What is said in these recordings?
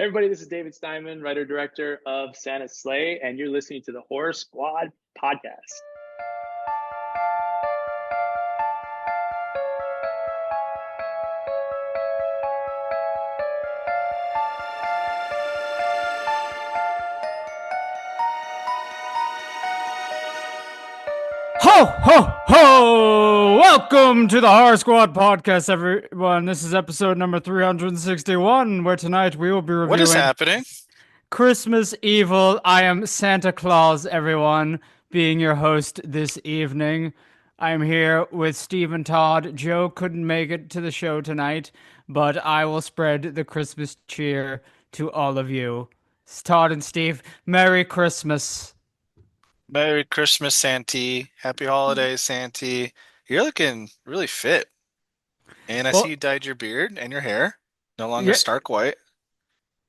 Hey everybody, this is David Steinman, writer-director of Santa's Slay, and you're listening to the Horror Squad podcast. Ho, ho, ho! Welcome to the Horror Squad podcast, everyone. This is episode number 361, where tonight we will be reviewing What is happening? Christmas Evil. I am Santa Claus, everyone, being your host this evening. I'm here with Steve and Todd. Joe couldn't make it to the show tonight, but I will spread the Christmas cheer to all of you. It's Todd and Steve, Merry Christmas. Merry Christmas, Santy. Happy holidays, Santy. You're looking really fit. And I see Well, you dyed your beard and your hair. No longer yeah, stark white.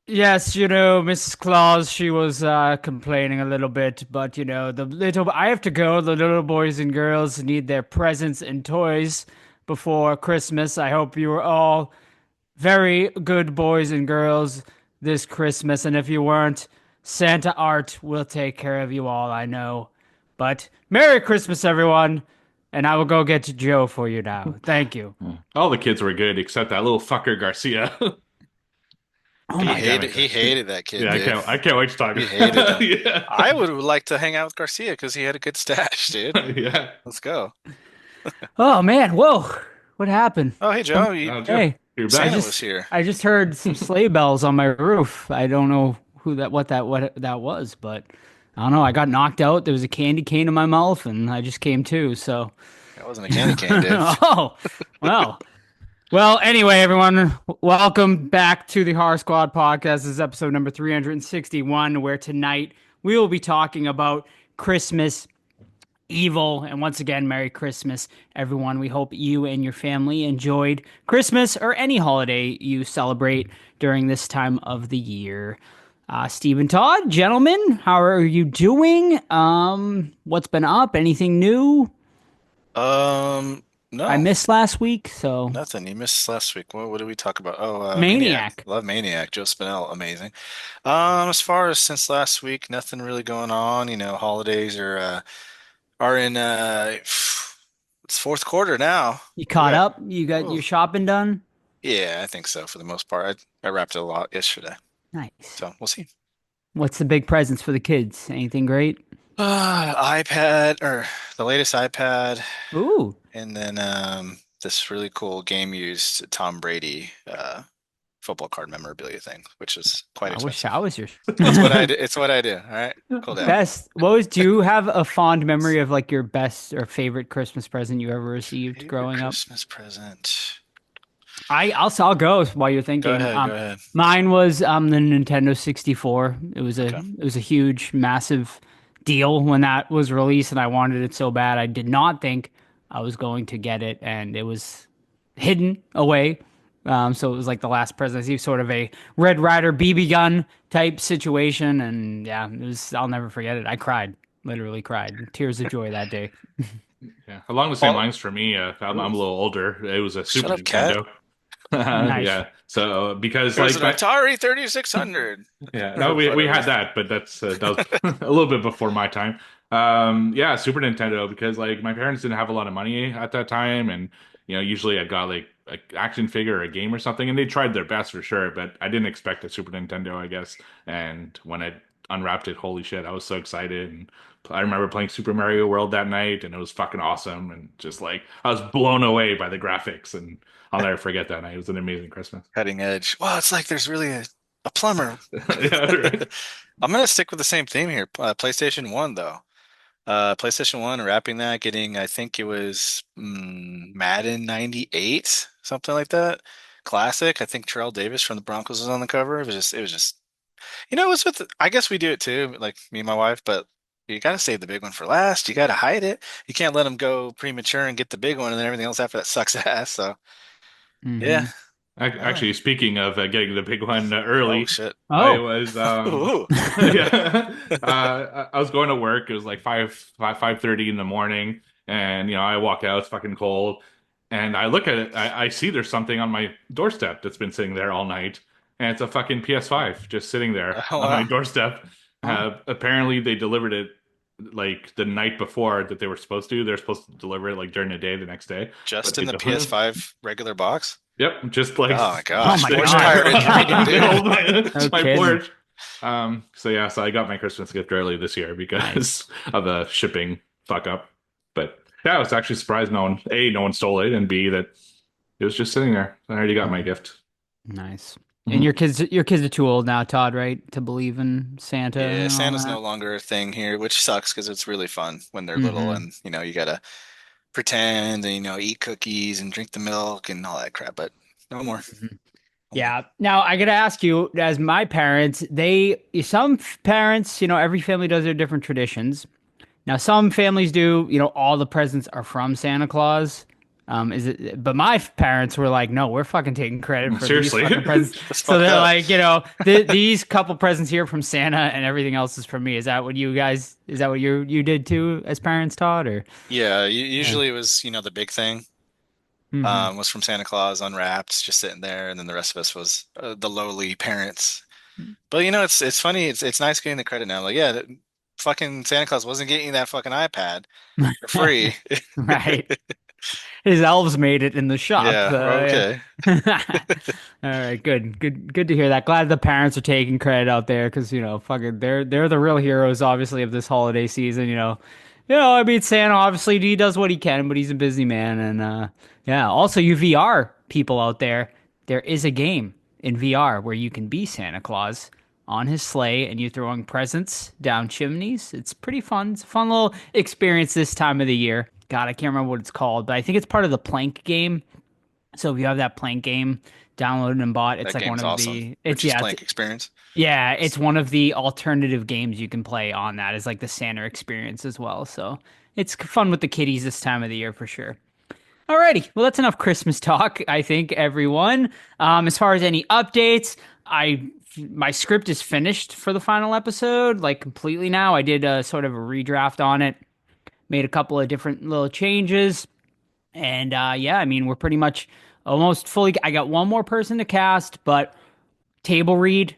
yes, Mrs. Claus, she was complaining a little bit, but I have to go. The little boys and girls need their presents and toys before Christmas. I hope you are all very good boys and girls this Christmas, and if you weren't, Santa Art will take care of you all, I know. But Merry Christmas, everyone, and I will go get Joe for you now. Thank you. All the kids were good except that little fucker Garcia. Oh He my God. hated that kid, Yeah, I dude. can't wait to talk. He hated him. Yeah, I would like to hang out with Garcia because he had a good stash, dude. yeah. Let's go. Oh man, whoa. What happened? Oh, hey, Joe. Oh, Joe, Hey. you're Santa back. was here. I just heard some sleigh bells on my roof. I don't know what that was, but I don't know. I got knocked out. There was a candy cane in my mouth, and I just came to. So, That wasn't a candy cane, dude. oh, well, well. Anyway, everyone, welcome back to the Horror Squad podcast. This is episode number 361, where tonight we will be talking about Christmas Evil. And once again, Merry Christmas, everyone. We hope you and your family enjoyed Christmas or any holiday you celebrate during this time of the year. Steve and Todd, gentlemen, how are you doing? What's been up? Anything new? Um, I no, missed last week, so nothing. You missed last week. What did we talk about? Oh, Maniac. Maniac. Love Maniac. Joe Spinell, amazing. As far as since last week, nothing really going on. Holidays are in it's fourth quarter now. You We caught got up? You got oh your shopping done? yeah, I think so for the most part. I wrapped it a lot yesterday, Nice. so we'll see. What's the big presents for the kids? Anything great? iPad or the latest iPad, Ooh, and then this really cool game used Tom Brady football card memorabilia thing, which is quite I wish expensive. I was your It's what I do. It's what I do. All right, cool down. best. Do you have a fond memory of like your best or favorite Christmas present you ever received Favorite growing up? Christmas present. I'll go while you're Go thinking. ahead. Go ahead. Mine was the Nintendo 64. Okay. It was a huge, massive deal when that was released, and I wanted it so bad. I did not think I was going to get it, and it was hidden away. So it was like the last presidency, sort of a Red Ryder BB gun type situation, and yeah, it was. I'll never forget it. I cried, literally cried, tears of joy that day. Yeah, along the same Well, lines for me. I'm a little older. It was a shut Super up, cat. Nintendo. Nice. Yeah. So because It was like an my Atari 3600. yeah, no, we had that, but that was a little bit before my time. Yeah, Super Nintendo because like my parents didn't have a lot of money at that time, and usually I got like an action figure or a game or something, and they tried their best for sure, but I didn't expect a Super Nintendo, I guess. And when I unwrapped it, holy shit, I was so excited, and I remember playing Super Mario World that night, and it was fucking awesome, and just like I was blown away by the graphics, and I'll never forget that night. It was an amazing Christmas. Cutting edge. Well, it's like there's really a plumber. Yeah, right. I'm gonna stick with the same theme here. PlayStation 1 though. PlayStation 1 wrapping that, getting I think it was Madden 98, something like that. Classic. I think Terrell Davis from the Broncos was on the cover. It was just it was with I guess we do it too, like me and my wife, but you gotta save the big one for last. You gotta hide it. You can't let them go premature and get the big one and then everything else after that sucks ass. So yeah. Hmm. All right. Actually, speaking of getting the big one Oh early, shit. I Oh, was Ooh. yeah, I was going to work. It was like 5:30 in the morning, and I walk out. It's fucking cold, and I look at it. I see there's something on my doorstep that's been sitting there all night, and it's a fucking PS5 just sitting there Oh on my wow. doorstep. Oh. Apparently, they delivered it like the night before that they were supposed to. They're supposed to deliver it like during the day the next day, but Just they in the delivered. PS5 regular box? Yep, just like Oh my Oh gosh. my Porch God. pirating. You can do middle it. of No my kidding. porch. So yeah, so I got my Christmas gift early this year because of the shipping fuck up. But yeah, I was actually surprised no one stole it, and B, that it was just sitting there. I already got my gift. Nice. And Mhm. your kids are too old now, Todd, right, to believe in Santa Yeah, and all Santa's that. no longer a thing here, which sucks because it's really fun when they're little Hmm. and you gotta pretend and eat cookies and drink the milk and all that crap, but no more. No more. Yeah. Now I gotta ask you, as my parents, some parents, every family does their different traditions. Now some families do, all the presents are from Santa Claus. But my parents were like, no, we're fucking taking credit for these Seriously. fucking presents. That's So fucked they're up. like, these couple presents here from Santa and everything else is from me. Is that what you did too as parents, Todd? Or Yeah, yeah. usually it was, the big thing Hmm. was from Santa Claus unwrapped, just sitting there, and then the rest of us was the lowly parents. But it's funny. It's nice getting the credit now. Like, yeah, fucking Santa Claus wasn't getting you that fucking iPad for free. Right. His elves made it in the shop. Yeah, Yeah. okay. All right, good to hear that. Glad the parents are taking credit out there because fucking they're the real heroes, obviously, of this holiday season. I mean, Santa obviously he does what he can, but he's a busy man, and yeah. Also, you VR people out there is a game in VR where you can be Santa Claus on his sleigh and you're throwing presents down chimneys. It's pretty fun. It's a fun little experience this time of the year. God, I can't remember what it's called, but I think it's part of the Plank game. So if you have that Plank game downloaded and bought, it's That like one game's of awesome. the Which is Plank Experience. yeah, it's one of the alternative games you can play on that. It's like the Santa experience as well. So it's fun with the kiddies this time of the year for sure. Alrighty, well that's enough Christmas talk. I think everyone. As far as any updates, my script is finished for the final episode, like completely now. I did a sort of a redraft on it, made a couple of different little changes, and yeah, I mean we're pretty much almost fully. I got one more person to cast, but table read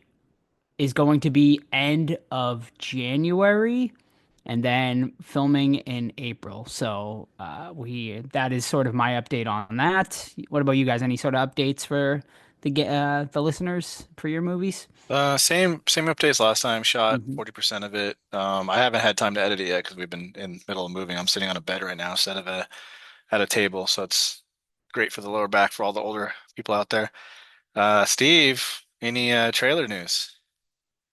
is going to be end of January and then filming in April. So we that is sort of my update on that. What about you guys? Any sort of updates for the listeners for your movies? Same updates last time. Shot Hmm. 40% of it. I haven't had time to edit it yet because we've been in the middle of moving. I'm sitting on a bed right now instead of at a table, so it's great for the lower back for all the older people out there. Steve, any trailer news?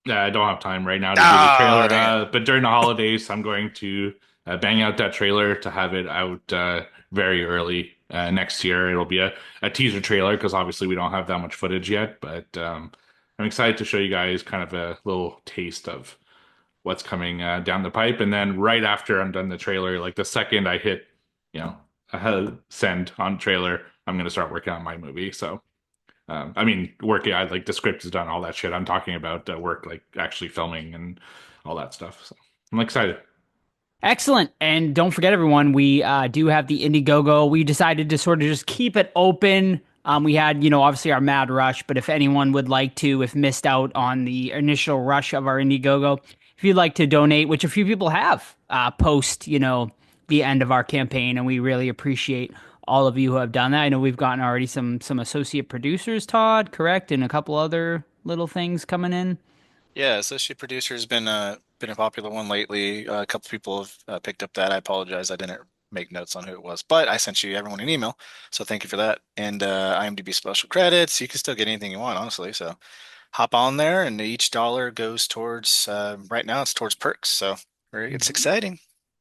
I don't have time right now to do the Ah, trailer, dang it. but during the holidays, I'm going to bang out that trailer to have it out very early next year. It'll be a teaser trailer because obviously we don't have that much footage yet, but I'm excited to show you guys kind of a little taste of what's coming down the pipe. And then right after I'm done the trailer, like the second I hit, send on trailer, I'm going to start working on my movie. So. I mean, working, like the script is done, all that shit. I'm talking about work, like actually filming and all that stuff. So I'm excited. Excellent. And don't forget, everyone, we do have the Indiegogo. We decided to sort of just keep it open. We had, obviously our mad rush, but if anyone would like to, if missed out on the initial rush of our Indiegogo, if you'd like to donate, which a few people have post, the end of our campaign, and we really appreciate all of you who have done that. I know we've gotten already some associate producers, Todd, correct, and a couple other little things coming in. Yeah, associate producer's been a popular one lately. A couple people have picked up that. I apologize, I didn't make notes on who it was, but I sent you everyone an email, so thank you for that. And IMDb special credits. You can still get anything you want, honestly. So hop on there, and each dollar goes towards. Right now, it's towards perks. So it's exciting.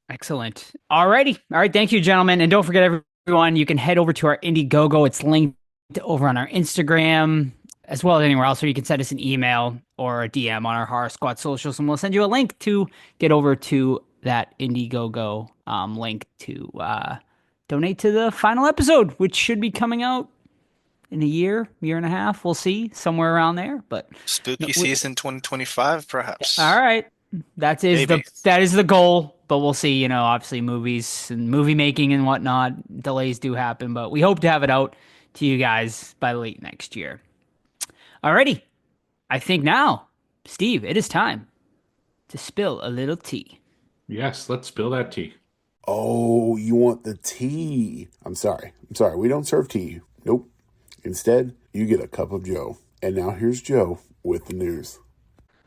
Excellent. Alrighty. All right. Thank you, gentlemen. And don't forget, everyone, you can head over to our Indiegogo. It's linked over on our Instagram as well as anywhere else. Or you can send us an email or a DM on our Horror Squad socials, and we'll send you a link to get over to that Indiegogo link to donate to the final episode, which should be coming out in a year and a half. We'll see, somewhere around there. But no, Spooky season 2025, all perhaps. right. Maybe. That is the goal, but we'll see. Obviously movies and movie making and whatnot, delays do happen, but we hope to have it out to you guys by late next year. Alrighty. I think now, Steve, it is time to spill a little tea. Yes, let's spill that tea. Oh, you want the tea? I'm sorry. We don't serve tea. Nope. Instead, you get a cup of Joe. And now here's Joe with the news.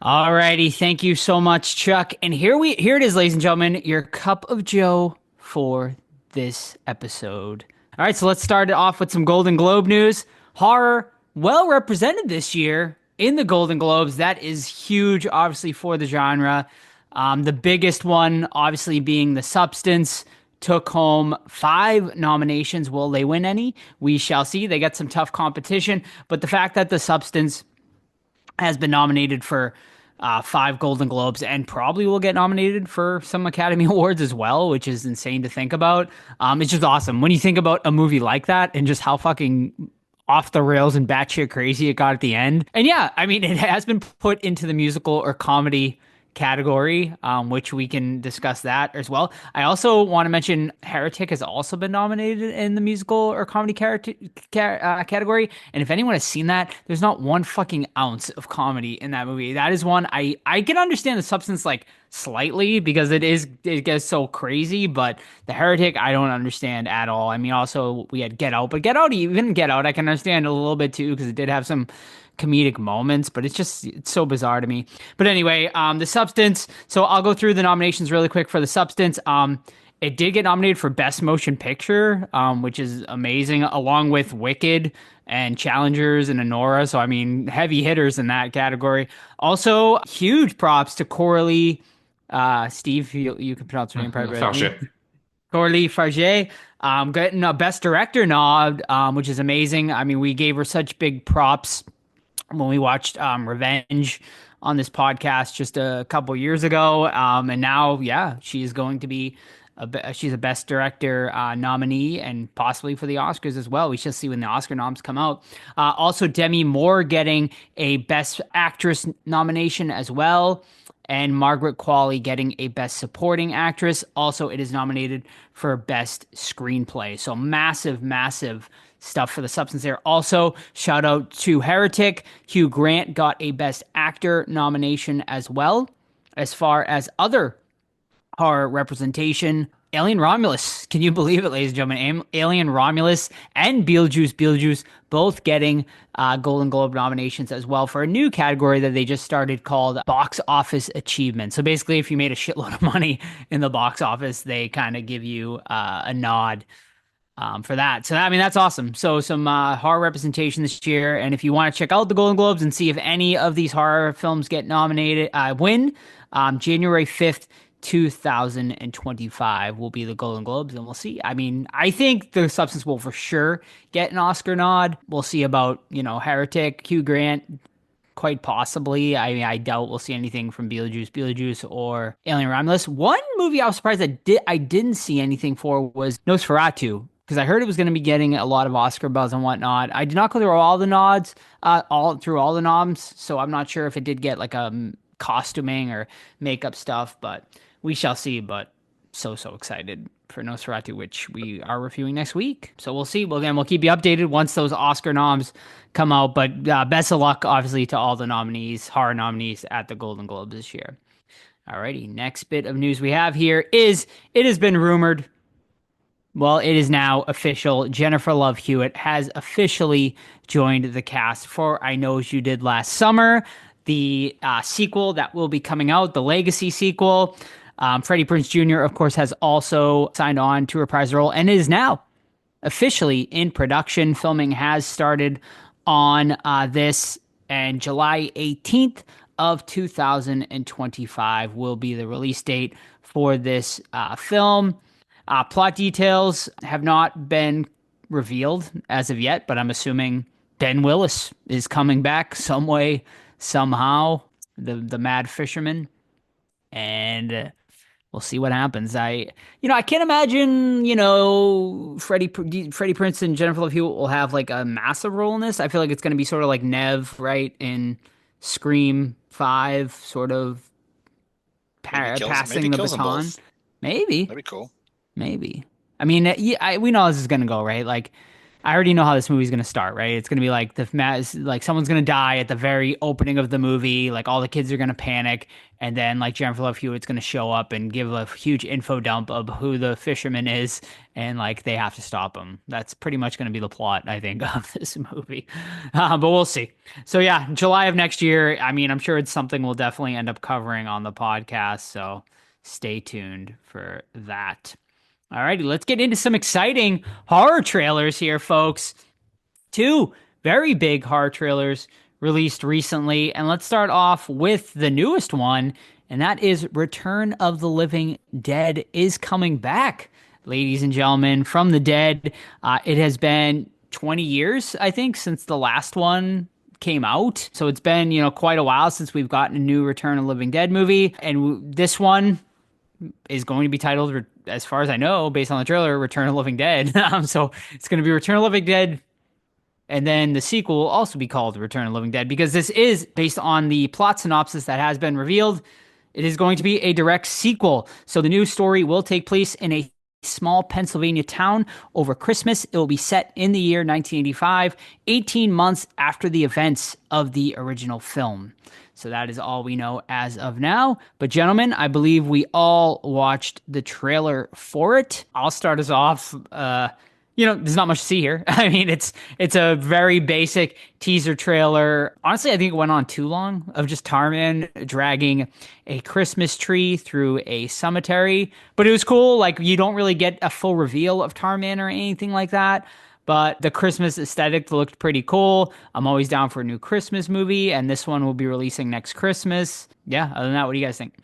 Alrighty, thank you so much, Chuck. And here it is, ladies and gentlemen, your cup of Joe for this episode. All right, so let's start it off with some Golden Globe news. Horror well represented this year in the Golden Globes. That is huge, obviously, for the genre. The biggest one, obviously, being The Substance, took home 5 nominations. Will they win any? We shall see. They got some tough competition, but the fact that The Substance has been nominated for 5 Golden Globes and probably will get nominated for some Academy Awards as well, which is insane to think about. It's just awesome when you think about a movie like that and just how fucking off the rails and batshit crazy it got at the end. And yeah, I mean, it has been put into the musical or comedy category, which we can discuss that as well. I also want to mention Heretic has also been nominated in the musical or comedy category. And if anyone has seen that, there's not one fucking ounce of comedy in that movie. That is one I can understand The Substance like slightly because it gets so crazy, but The Heretic I don't understand at all. I mean, also we had Get Out, but even Get Out I can understand a little bit too because it did have some comedic moments, but it's so bizarre to me. But anyway, The Substance. So I'll go through the nominations really quick for The Substance. It did get nominated for Best Motion Picture, which is amazing, along with Wicked and Challengers and Anora. So I mean, heavy hitters in that category. Also, huge props to Coralie. Steve, you can pronounce her name probably. Coralie Farge, getting a Best Director nod, which is amazing. I mean, we gave her such big props when we watched Revenge on this podcast just a couple years ago. And now, yeah, she is going to be she's a Best Director nominee and possibly for the Oscars as well. We shall see when the Oscar noms come out. Also, Demi Moore getting a Best Actress nomination as well. And Margaret Qualley getting a Best Supporting Actress. Also, it is nominated for Best Screenplay. So massive stuff for The Substance there. Also, shout out to Heretic. Hugh Grant got a Best Actor nomination as well. As far as other horror representation, Alien Romulus. Can you believe it, ladies and gentlemen? Alien Romulus and Beetlejuice both getting Golden Globe nominations as well for a new category that they just started called Box Office Achievement. So basically, if you made a shitload of money in the box office, they kind of give you a nod for that. So, I mean, that's awesome. So some horror representation this year. And if you want to check out the Golden Globes and see if any of these horror films get nominated, win, January 5th, 2025 will be the Golden Globes, and we'll see. I mean, I think The Substance will for sure get an Oscar nod. We'll see about, Heretic, Hugh Grant, quite possibly. I mean, I doubt we'll see anything from Beetlejuice or Alien Romulus. One movie I was surprised I didn't see anything for was Nosferatu, because I heard it was going to be getting a lot of Oscar buzz and whatnot. I did not go through all the nods, all the noms, so I'm not sure if it did get like a costuming or makeup stuff, but we shall see. But so excited for Nosferatu, which we are reviewing next week. So we'll see. Well, then we'll keep you updated once those Oscar noms come out. But best of luck, obviously, to all the horror nominees at the Golden Globes this year. Alrighty, next bit of news we have here is it has been rumored. Well, it is now official. Jennifer Love Hewitt has officially joined the cast for I Know As You Did Last Summer, the sequel that will be coming out, the Legacy sequel. Freddie Prinze Jr., of course, has also signed on to reprise the role and is now officially in production. Filming has started on this, and July 18th of 2025 will be the release date for this film. Plot details have not been revealed as of yet, but I'm assuming Ben Willis is coming back some way, somehow, the Mad Fisherman, and we'll see what happens. I can't imagine, Freddie Prinze and Jennifer Love Hewitt will have like a massive role in this. I feel like it's going to be sort of like Nev, right, in Scream 5, sort of passing the baton. Maybe. That'd be cool. Maybe. I mean, we know how this is going to go, right? Like, I already know how this movie's gonna start, right? It's gonna be like like someone's gonna die at the very opening of the movie, like all the kids are gonna panic, and then like Jennifer Love Hewitt's gonna show up and give a huge info dump of who the fisherman is, and like they have to stop him. That's pretty much gonna be the plot, I think, of this movie. But we'll see. So yeah, July of next year. I mean, I'm sure it's something we'll definitely end up covering on the podcast. So stay tuned for that. Alrighty, let's get into some exciting horror trailers here, folks. Two very big horror trailers released recently, and let's start off with the newest one, and that is Return of the Living Dead is coming back, ladies and gentlemen, from the dead. It has been 20 years, I think, since the last one came out. So it's been, quite a while since we've gotten a new Return of the Living Dead movie, and this one is going to be titled, as far as I know, based on the trailer, Return of the Living Dead. So it's going to be Return of the Living Dead, and then the sequel will also be called Return of the Living Dead, because this is based on the plot synopsis that has been revealed. It is going to be a direct sequel. So the new story will take place in a small Pennsylvania town over Christmas. It will be set in the year 1985, 18 months after the events of the original film. So that is all we know as of now. But gentlemen, I believe we all watched the trailer for it. I'll start us off. There's not much to see here. I mean, it's a very basic teaser trailer. Honestly, I think it went on too long, of just Tarman dragging a Christmas tree through a cemetery. But it was cool. Like, you don't really get a full reveal of Tarman or anything like that. But the Christmas aesthetic looked pretty cool. I'm always down for a new Christmas movie, and this one will be releasing next Christmas. Yeah, other than that, what do you guys think?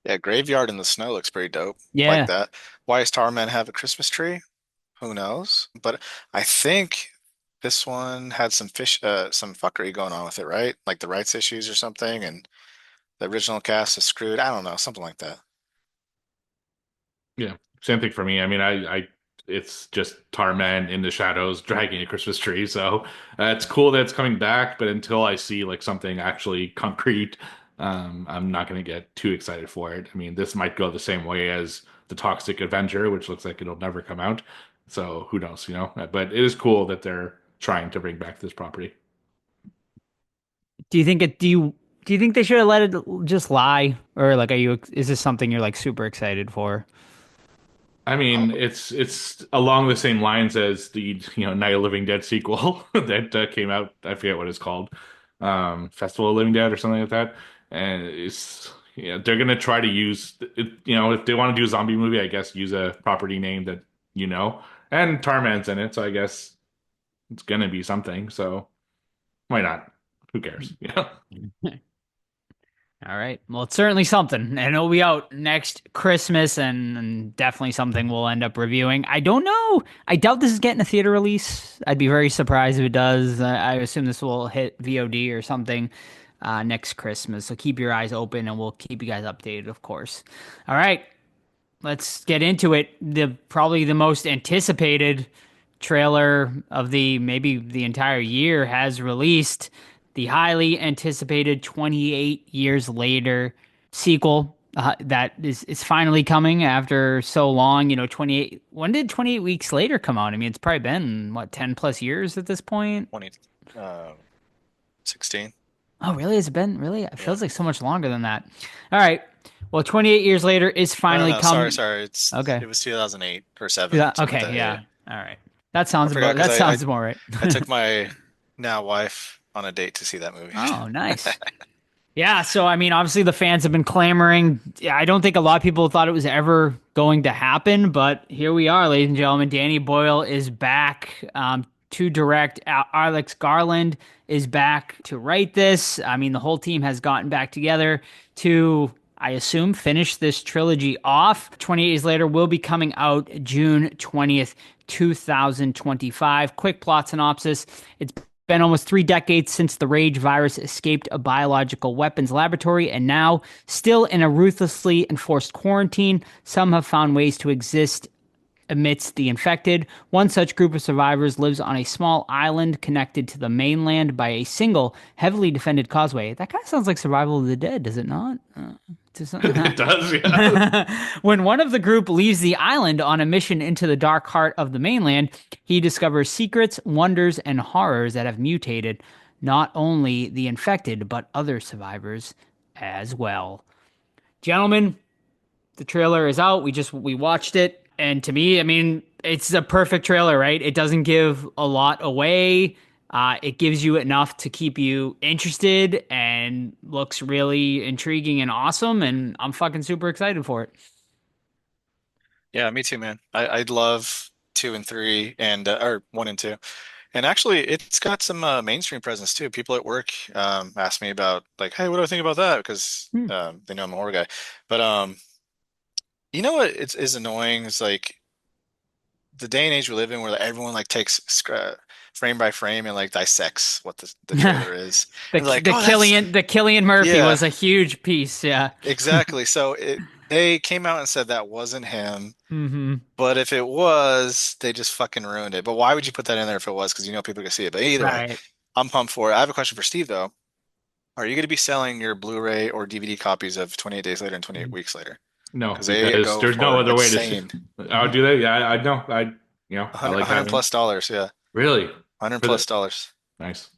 Yeah, Graveyard in the Snow looks pretty dope. Yeah. Like that. Why does Tarman have a Christmas tree? Who knows? But I think this one had some fuckery going on with it, right? Like the rights issues or something, and the original cast is screwed. I don't know, something like that. Yeah, same thing for me. I mean, I it's just Tarman in the shadows dragging a Christmas tree. So it's cool that it's coming back, but until I see like something actually concrete, I'm not going to get too excited for it. I mean, this might go the same way as the Toxic Avenger, which looks like it'll never come out. So who knows, But it is cool that they're trying to bring back this property. Do you think they should have let it just lie, or like, is this something you're like super excited for? I mean, it's along the same lines as the Night of Living Dead sequel that came out. I forget what it's called, Festival of Living Dead or something like that. And they're gonna try to use it. If they want to do a zombie movie, I guess use a property name that and Tarman's in it, so I guess it's gonna be something. So why not? Who cares? All right. Well, it's certainly something, and it'll be out next Christmas, and definitely something we'll end up reviewing. I don't know. I doubt this is getting a theater release. I'd be very surprised if it does. I assume this will hit VOD or something next Christmas. So keep your eyes open, and we'll keep you guys updated, of course. All right. Let's get into it. Probably the most anticipated trailer of maybe the entire year has released. The highly anticipated 28 Years Later sequel that is finally coming after so long. 28. When did 28 Weeks Later come out? I mean, it's probably been 10 plus years at this point. 16. Oh, really? Has it been? Really? It feels like so much longer than that. All right. Well, 28 Years Later is finally coming. Sorry. Okay. It was 2008 or 7. Yeah, okay, yeah. All right. That sounds more right. I took my now wife on a date to see that movie. Oh, nice. Yeah, so I mean, obviously the fans have been clamoring. I don't think a lot of people thought it was ever going to happen, but here we are, ladies and gentlemen. Danny Boyle is back to direct. Alex Garland is back to write this. I mean, the whole team has gotten back together to, I assume, finish this trilogy off. 28 Years Later will be coming out June 20th, 2025. Quick plot synopsis. It's been almost 3 decades since the Rage virus escaped a biological weapons laboratory, and now, still in a ruthlessly enforced quarantine, some have found ways to exist amidst the infected. One such group of survivors lives on a small island connected to the mainland by a single, heavily defended causeway. That kind of sounds like Survival of the Dead, does it not? It does, yeah. When one of the group leaves the island on a mission into the dark heart of the mainland, he discovers secrets, wonders, and horrors that have mutated not only the infected, but other survivors as well. Gentlemen, the trailer is out. We watched it. And to me, I mean, it's a perfect trailer, right? It doesn't give a lot away. It gives you enough to keep you interested and looks really intriguing and awesome. And I'm fucking super excited for it. Yeah, me too, man. I love 2 and 3 and or 1 and 2. And actually, it's got some mainstream presence too. People at work ask me about like, hey, what do I think about that? Because Hmm. they know I'm a horror guy. But you know what is annoying is like the day and age we live in where everyone like takes frame by frame and like dissects what the trailer is. The And like, the oh, that's Killian Murphy yeah, was a huge piece. Yeah. exactly. So they came out and said that wasn't him. Mm-hmm. But if it was, they just fucking ruined it. But why would you put that in there if it was? Because you know people are gonna see it. But either way, Right. I'm pumped for it. I have a question for Steve though. Are you going to be selling your Blu-ray or DVD copies of 28 Days Later and 28 Weeks Later? No, Because they because go there's no for other way to. insane. Oh, do they? Yeah, I know. I 100, like having. plus dollars, yeah. Really? 100 For plus the dollars. nice.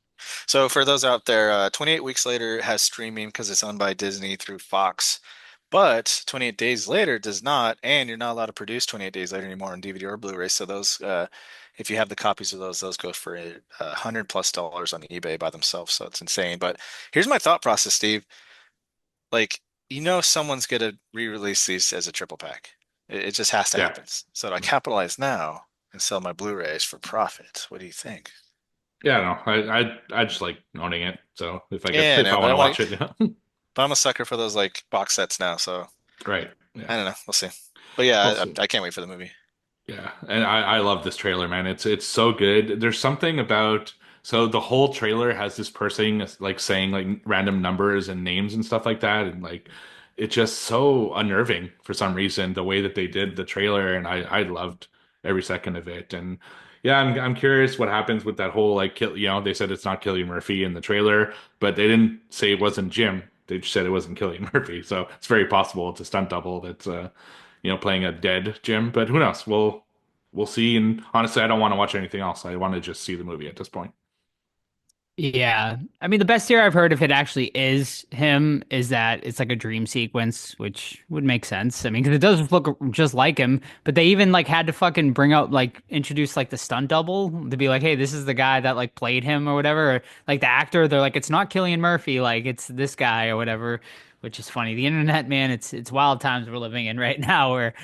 So for those out there, 28 Weeks Later has streaming because it's owned by Disney through Fox. But 28 Days Later does not, and you're not allowed to produce 28 Days Later anymore on DVD or Blu-ray. So those, if you have the copies of those go for 100 plus dollars on eBay by themselves. So it's insane. But here's my thought process, Steve. Like, someone's gonna re-release these as a triple pack. It just has to Yeah. happen. So do I capitalize now and sell my Blu-rays for profit? What do you think? Yeah, no, I just like owning it. So Yeah, if no, I but want to I'm watch like, it, yeah. but I'm a sucker for those like box sets now. So Right. I Yeah. don't know. We'll see. But yeah, We'll see. I can't wait for the movie. Yeah, and I love this trailer, man. It's so good. There's something about so the whole trailer has this person like saying like random numbers and names and stuff like that, and like it's just so unnerving for some reason the way that they did the trailer, and I loved every second of it. And yeah, I'm curious what happens with that whole like kill. They said it's not Cillian Murphy in the trailer, but they didn't say it wasn't Jim. They just said it wasn't Cillian Murphy, so it's very possible it's a stunt double that's playing a dead Jim. But who knows? We'll see. And honestly, I don't want to watch anything else. I want to just see the movie at this point. Yeah. I mean, the best theory I've heard, if it actually is him, is that it's like a dream sequence, which would make sense. I mean, because it does look just like him, but they even like had to fucking bring out, like, introduce like the stunt double to be like, hey, this is the guy that like played him or whatever. Or, like the actor, they're like, it's not Killian Murphy, like it's this guy or whatever, which is funny. The internet, man, it's wild times we're living in right now where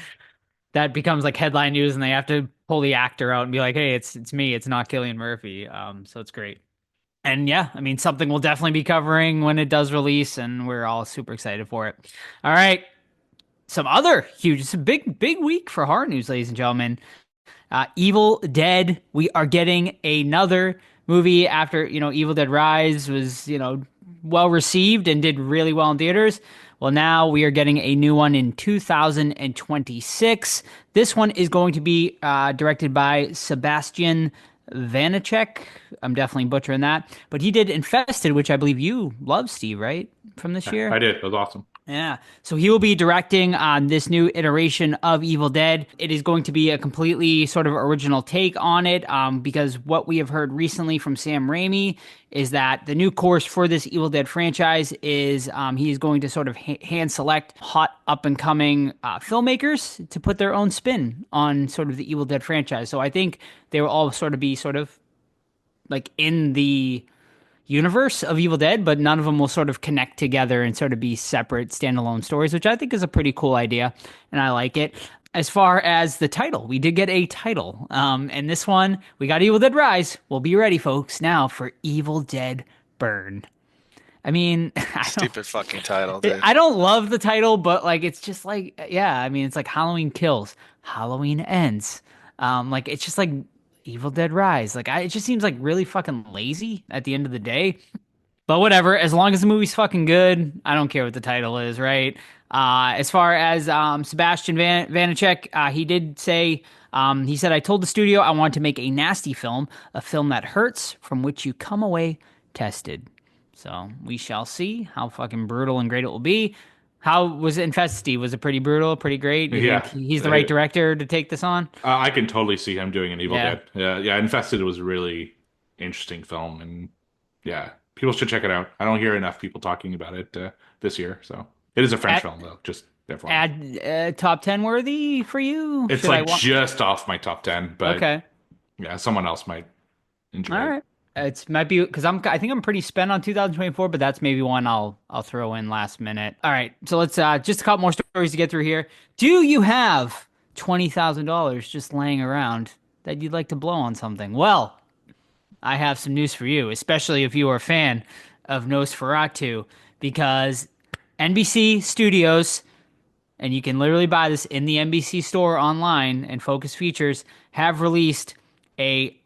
that becomes like headline news and they have to pull the actor out and be like, hey, it's me, it's not Killian Murphy. So it's great. And yeah, I mean, something we'll definitely be covering when it does release, and we're all super excited for it. All right. Some other huge, it's a big week for horror news, ladies and gentlemen. Evil Dead. We are getting another movie after, Evil Dead Rise was, well received and did really well in theaters. Well, now we are getting a new one in 2026. This one is going to be directed by Sebastian Vanacek. I'm definitely butchering that. But he did Infested, which I believe you love, Steve, right? From this year? I did. It was awesome. Yeah. So he will be directing on this new iteration of Evil Dead. It is going to be a completely sort of original take on it, because what we have heard recently from Sam Raimi is that the new course for this Evil Dead franchise is he is going to sort of hand select hot up and coming filmmakers to put their own spin on sort of the Evil Dead franchise. So I think they will all sort of be sort of like in the universe of Evil Dead, but none of them will sort of connect together and sort of be separate standalone stories, which I think is a pretty cool idea, and I like it. As far as the title, we did get a title, and this one, we got Evil Dead Rise. We'll be ready, folks, now for Evil Dead Burn. I mean, Stupid fucking title, dude. I don't love the title, but like it's just like, yeah, I mean, it's like Halloween kills, Halloween ends. Like it's just like Evil Dead Rise. Like it just seems like really fucking lazy at the end of the day. But whatever, as long as the movie's fucking good, I don't care what the title is, right? As far as Sebastian Vanacek, he did say, he said, I told the studio I wanted to make a nasty film, a film that hurts, from which you come away tested. So we shall see how fucking brutal and great it will be. How was Infested? Was it pretty brutal, pretty great? You think Yeah. he's the right director to take this on? I can totally see him doing an Evil Yeah. Dead. Yeah, Infested was a really interesting film, and yeah, people should check it out. I don't hear enough people talking about it this year, so it is a French Add, film though. Just therefore, top 10 worthy for you? it's Should I like want? just off my top 10, but Okay. yeah, someone else might enjoy All it. right. It's might be because I think I'm pretty spent on 2024, but that's maybe one I'll throw in last minute. All right, so let's just a couple more stories to get through here. Do you have $20,000 just laying around that you'd like to blow on something? Well, I have some news for you, especially if you are a fan of Nosferatu, because NBC Studios, and you can literally buy this in the NBC store online, and Focus Features have released a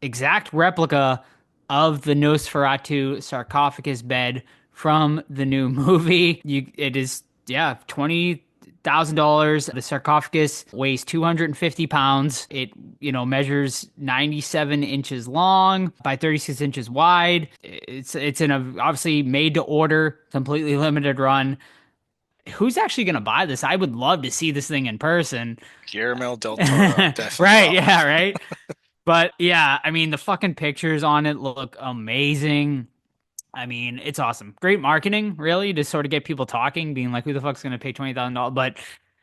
exact replica of the Nosferatu sarcophagus bed from the new movie. It is, yeah, $20,000. The sarcophagus weighs 250 pounds. It, measures 97 inches long by 36 inches wide. It's in a obviously made to order, completely limited run. Who's actually going to buy this? I would love to see this thing in person. Guillermo del Toro, definitely. Right, yeah, right. But yeah, I mean, the fucking pictures on it look amazing. I mean, it's awesome. Great marketing, really, to sort of get people talking, being like, who the fuck's going to pay $20,000? But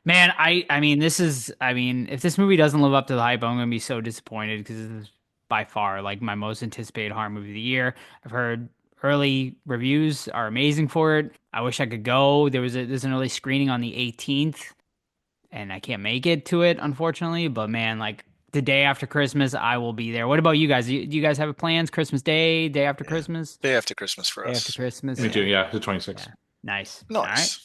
man, I mean, if this movie doesn't live up to the hype, I'm going to be so disappointed because this is by far like my most anticipated horror movie of the year. I've heard early reviews are amazing for it. I wish I could go. There's an early screening on the 18th, and I can't make it to it, unfortunately. But man, like, the day after Christmas, I will be there. What about you guys? Do you guys have plans? Christmas Day, day after Christmas? Day after Christmas for Day us. after Christmas. Me too. Yeah, the 26th. Yeah. Nice. Nice. All right.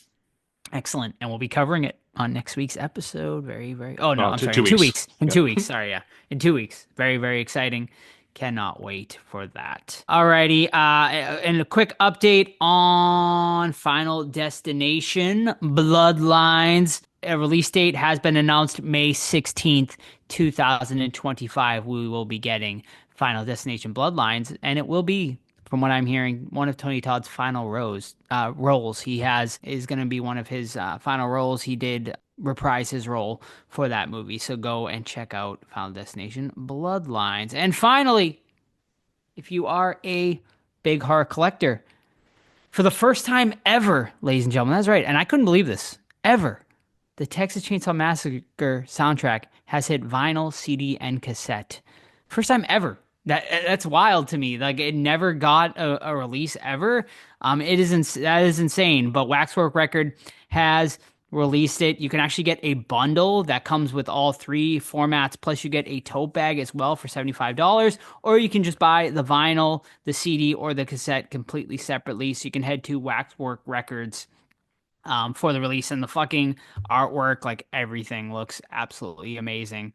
Excellent. And we'll be covering it on next week's episode. Very, very. Oh, no, I'm sorry. 2 weeks. In 2 weeks. Sorry. Yeah. In 2 weeks. Very, very exciting. Cannot wait for that. Alrighty. And a quick update on Final Destination Bloodlines. A release date has been announced May 16th, 2025. We will be getting Final Destination Bloodlines, and it will be, from what I'm hearing, one of Tony Todd's final roles. Is going to be one of his final roles. He did reprise his role for that movie, so go and check out Final Destination Bloodlines. And finally, if you are a big horror collector, for the first time ever, ladies and gentlemen, that's right, and I couldn't believe this, ever, the Texas Chainsaw Massacre soundtrack has hit vinyl, CD, and cassette. First time ever. That's wild to me. Like, it never got a release ever. That is insane. But Waxwork Record has released it. You can actually get a bundle that comes with all three formats, plus you get a tote bag as well for $75. Or you can just buy the vinyl, the CD, or the cassette completely separately. So you can head to Waxwork Records for the release, and the fucking artwork, like, everything looks absolutely amazing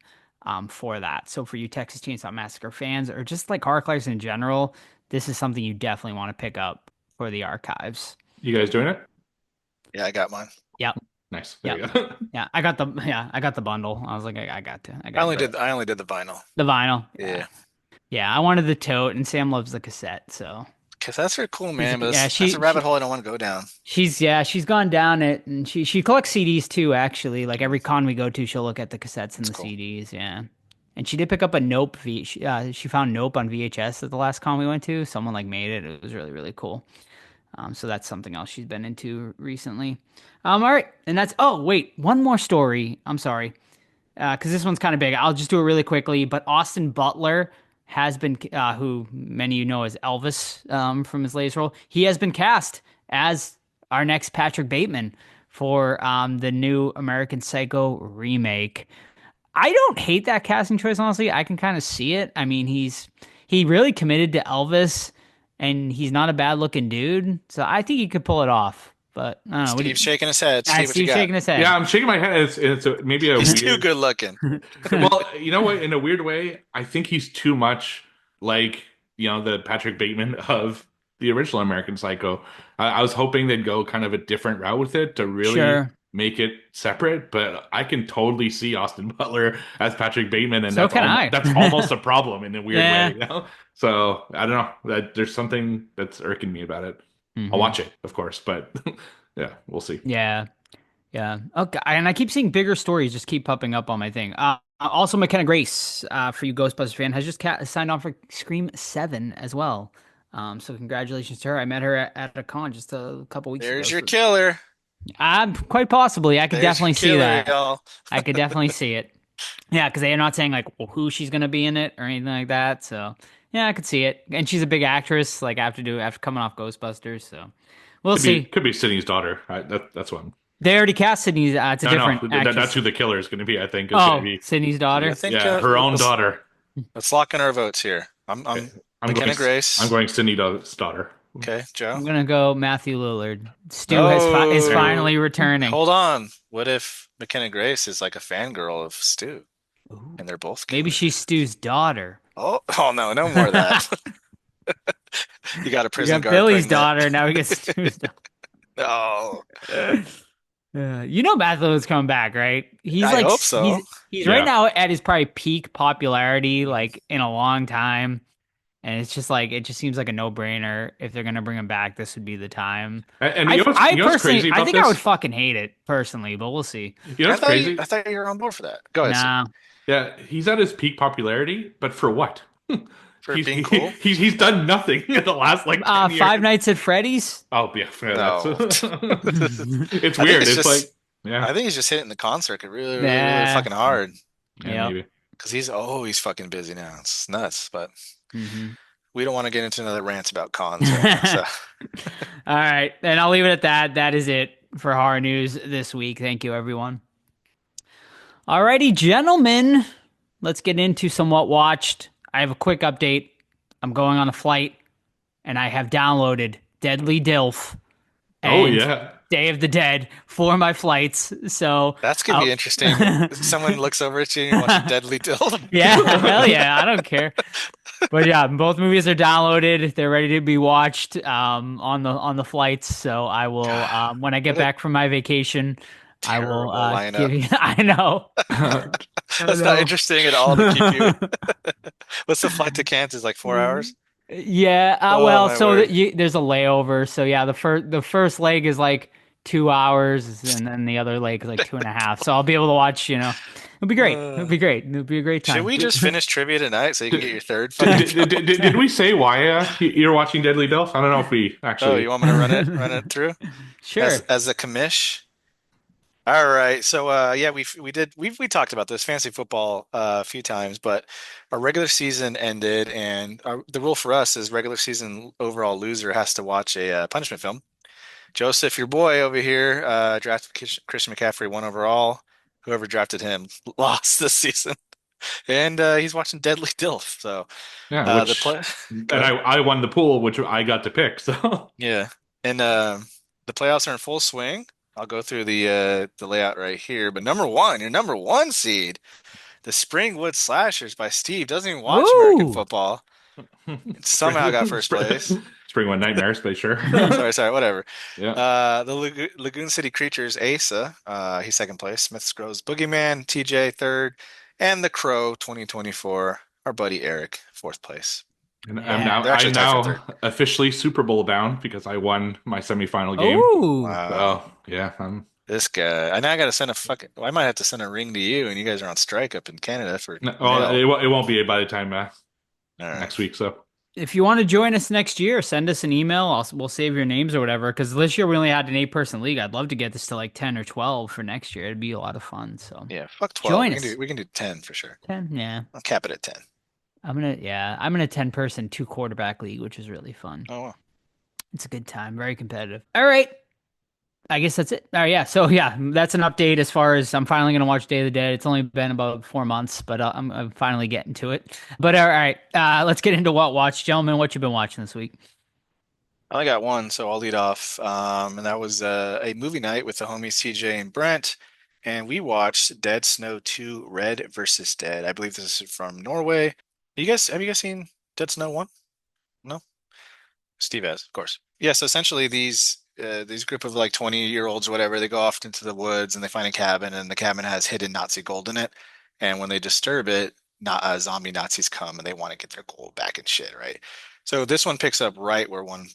for that. So for you Texas Chainsaw Massacre fans, or just like horror collectors in general, this is something you definitely want to pick up for the archives. You guys doing it? Yeah, I got mine. Yep. Nice. There you go. Yeah, I got the bundle. I was like, I only did the vinyl. The vinyl. Yeah. Yeah, I wanted the tote, and Sam loves the cassette, so. Cassettes are cool, man, but Yeah, that's a rabbit hole I don't want to go down. She's gone down it, and she collects CDs too, actually. Like, every con we go to, she'll look at the cassettes and the cool. CDs, yeah. And she did pick up a Nope she found Nope on VHS at the last con we went to. Someone like made it. It was really, really cool. So that's something else she's been into recently. All right, and that's one more story. I'm sorry, because this one's kind of big. I'll just do it really quickly. But Austin Butler has been, who many of you know as Elvis from his latest role, he has been cast as our next Patrick Bateman for the new American Psycho remake. I don't hate that casting choice, honestly. I can kind of see it. I mean, he really committed to Elvis, and he's not a bad looking dude, so I think he could pull it off. But I don't know. Steve's shaking his head. Steve's shaking his head. Yeah, I'm shaking my head. Maybe He's weird... too good looking. Well, you know what? In a weird way, I think he's too much like, the Patrick Bateman of the original American Psycho. I was hoping they'd go kind of a different route with it to really make it separate, but I can totally see Austin Butler as Patrick Bateman, and that's almost a problem in a weird way. So I don't know. There's something that's irking me about it. I'll watch it, of course, but yeah, we'll see. Yeah. Yeah. Okay. And I keep seeing bigger stories just keep popping up on my thing. Also, McKenna Grace, for you Ghostbusters fan, has just signed on for Scream 7 as well. So congratulations to her. I met her at a con just a couple weeks ago. There's your killer. Quite possibly. I could There's definitely your see killer, that. y'all. I could definitely see it. Yeah, because they're not saying like who she's gonna be in it or anything like that. So yeah, I could see it. And she's a big actress, like after coming off Ghostbusters. So we'll see. Could be Sydney's daughter. That's one. They already cast Sydney. It's a different actress. That's who the killer is going to be. I think. Sydney's daughter. I think, yeah, her own daughter. Let's lock in our votes here. I'm McKenna Grace. I'm going Sydney's daughter. Okay, Joe. I'm gonna go Matthew Lillard. Stu is finally returning. Hold on. What if McKenna Grace is like a fangirl of Stu, and they're both killers? Maybe she's Stu's daughter. Oh no more of that. You got a prison guard. Billy's pregnant. daughter. Now we get Stu's daughter. Oh. You know Matt Lillard's coming back, right? He's I hope so. He's right now at his probably peak popularity, like in a long time. And it's just like it just seems like a no-brainer. If they're gonna bring him back, this would be the time. And you know what's crazy about I think this? I would fucking hate it personally, but we'll see. You know what's crazy? I thought you were on board for that. Go ahead. Nah. Yeah, he's at his peak popularity, but for what? For being cool. He's done nothing in the last 10 years. Five Nights at Freddy's. Oh yeah, No. It's weird. It's like I think he's just hitting the con circuit really fucking hard. Yeah, maybe. Because he's always fucking busy now. It's nuts, but we don't want to get into another rant about cons. So. All right, and I'll leave it at that. That is it for horror news this week. Thank you, everyone. Alrighty, gentlemen, let's get into some what watched. I have a quick update. I'm going on a flight, and I have downloaded Deadly Dilf. Oh yeah. Day of the Dead for my flights. So that's gonna be interesting. Someone looks over at you and watches Deadly Dilf. Yeah, hell yeah, I don't care. But yeah, both movies are downloaded. They're ready to be watched on the flights. So I will when I get back from my vacation, I will give you. I know. That's not interesting at all to keep you. What's the flight to Kansas? Like 4 hours? Yeah. There's a layover. So yeah, the first leg is like 2 hours, and then the other leg is like 2.5. So I'll be able to watch. It'll be great. It'll be great. It'll be a great time. Should we just finish trivia tonight so you can get your third? Did we say why you're watching Deadly Dilf? I don't know if we actually. Oh, you want me to run it through? Sure. As a commish. All right. So yeah, we talked about this fantasy football a few times, but our regular season ended, and the rule for us is regular season overall loser has to watch a punishment film. Joseph, your boy over here, drafted Christian McCaffrey 1 overall. Whoever drafted him lost this season, and he's watching Deadly Dilf. So yeah, I won the pool, which I got to pick. So yeah, and the playoffs are in full swing. I'll go through the layout right here. But your number one seed, the Springwood Slashers by Steve, doesn't even watch American football. Somehow got first place. Springwood Nightmares, but sure. sorry, whatever. Yeah. The Lagoon City Creatures, Asa, he's second place. Smith's Groves Boogeyman, TJ third, and the Crow 2024, our buddy Eric, fourth place. And I'm now officially Super Bowl bound because I won my semifinal game. Ooh. Wow. So, yeah, I'm this guy. I got to send I might have to send a ring to you, and you guys are on strike up in Canada for. It won't be by the time next week. So if you want to join us next year, send us an email. We'll save your names or whatever. Because this year we only had an 8-person league. I'd love to get this to like 10 or 12 for next year. It'd be a lot of fun. So yeah, fuck 12. Join us. We can do 10 for sure. 10, yeah. I'll cap it at 10. I'm in a 10-person 2-quarterback league, which is really fun. Oh, wow. It's a good time. Very competitive. All right. I guess that's it. All right, yeah. So yeah, that's an update as far as I'm finally going to watch Day of the Dead. It's only been about 4 months, but I'm finally getting to it. But all right, let's get into what watch, gentlemen. What you been watching this week? I only got one, so I'll lead off. And that was a movie night with the homies TJ and Brent, and we watched Dead Snow 2: Red versus Dead. I believe this is from Norway. Have you guys seen Dead Snow 1? No? Steve has, of course. Yeah, so essentially these group of like 20-year-olds or whatever, they go off into the woods and they find a cabin, and the cabin has hidden Nazi gold in it. And when they disturb it, zombie Nazis come and they want to get their gold back and shit, right? So this one picks up right where one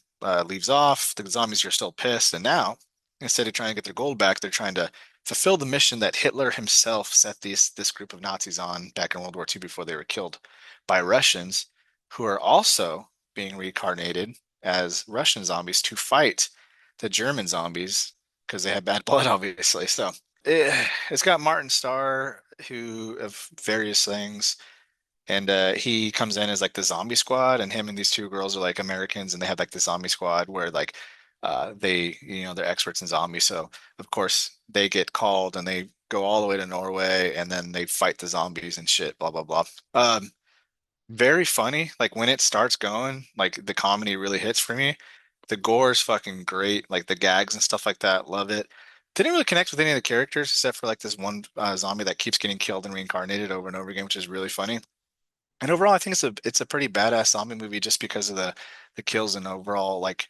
leaves off. The zombies are still pissed, and now instead of trying to get their gold back, they're trying to fulfill the mission that Hitler himself set this group of Nazis on back in World War II before they were killed by Russians, who are also being reincarnated as Russian zombies to fight the German zombies because they have bad blood, obviously. So it's got Martin Starr, who of various things. And he comes in as like the zombie squad, and him and these two girls are like Americans, and they have like the zombie squad where like they're experts in zombies. So of course they get called and they go all the way to Norway, and then they fight the zombies and shit, blah blah blah. Very funny. Like when it starts going, like the comedy really hits for me. The gore is fucking great. Like the gags and stuff like that, love it. Didn't really connect with any of the characters except for like this one zombie that keeps getting killed and reincarnated over and over again, which is really funny. And overall, I think it's a pretty badass zombie movie just because of the kills and overall like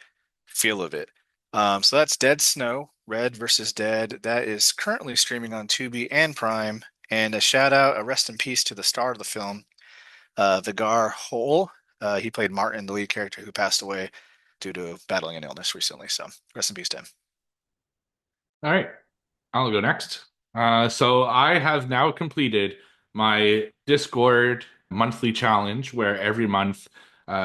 feel of it. So that's Dead Snow, Red versus Dead. That is currently streaming on Tubi and Prime. And a shout out, a rest in peace to the star of the film, Vigar Hole. He played Martin, the lead character who passed away due to battling an illness recently. So rest in peace to him. All right, I'll go next. So I have now completed my Discord monthly challenge, where every month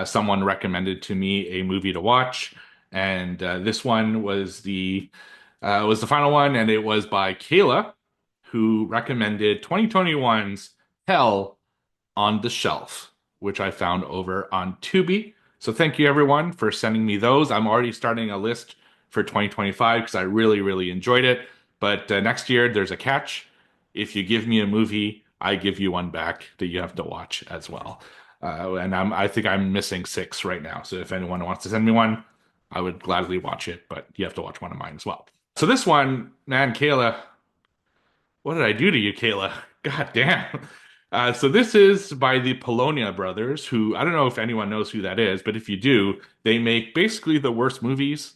someone recommended to me a movie to watch, and this one was the final one, and it was by Kayla, who recommended 2021's Hell on the Shelf, which I found over on Tubi. So thank you everyone for sending me those. I'm already starting a list for 2025 because I really, really enjoyed it. But next year, there's a catch. If you give me a movie, I give you one back that you have to watch as well. And I think I'm missing 6 right now. So if anyone wants to send me one, I would gladly watch it, but you have to watch one of mine as well. So this one, man, Kayla, what did I do to you, Kayla? God damn. So this is by the Polonia brothers, who I don't know if anyone knows who that is, but if you do, they make basically the worst movies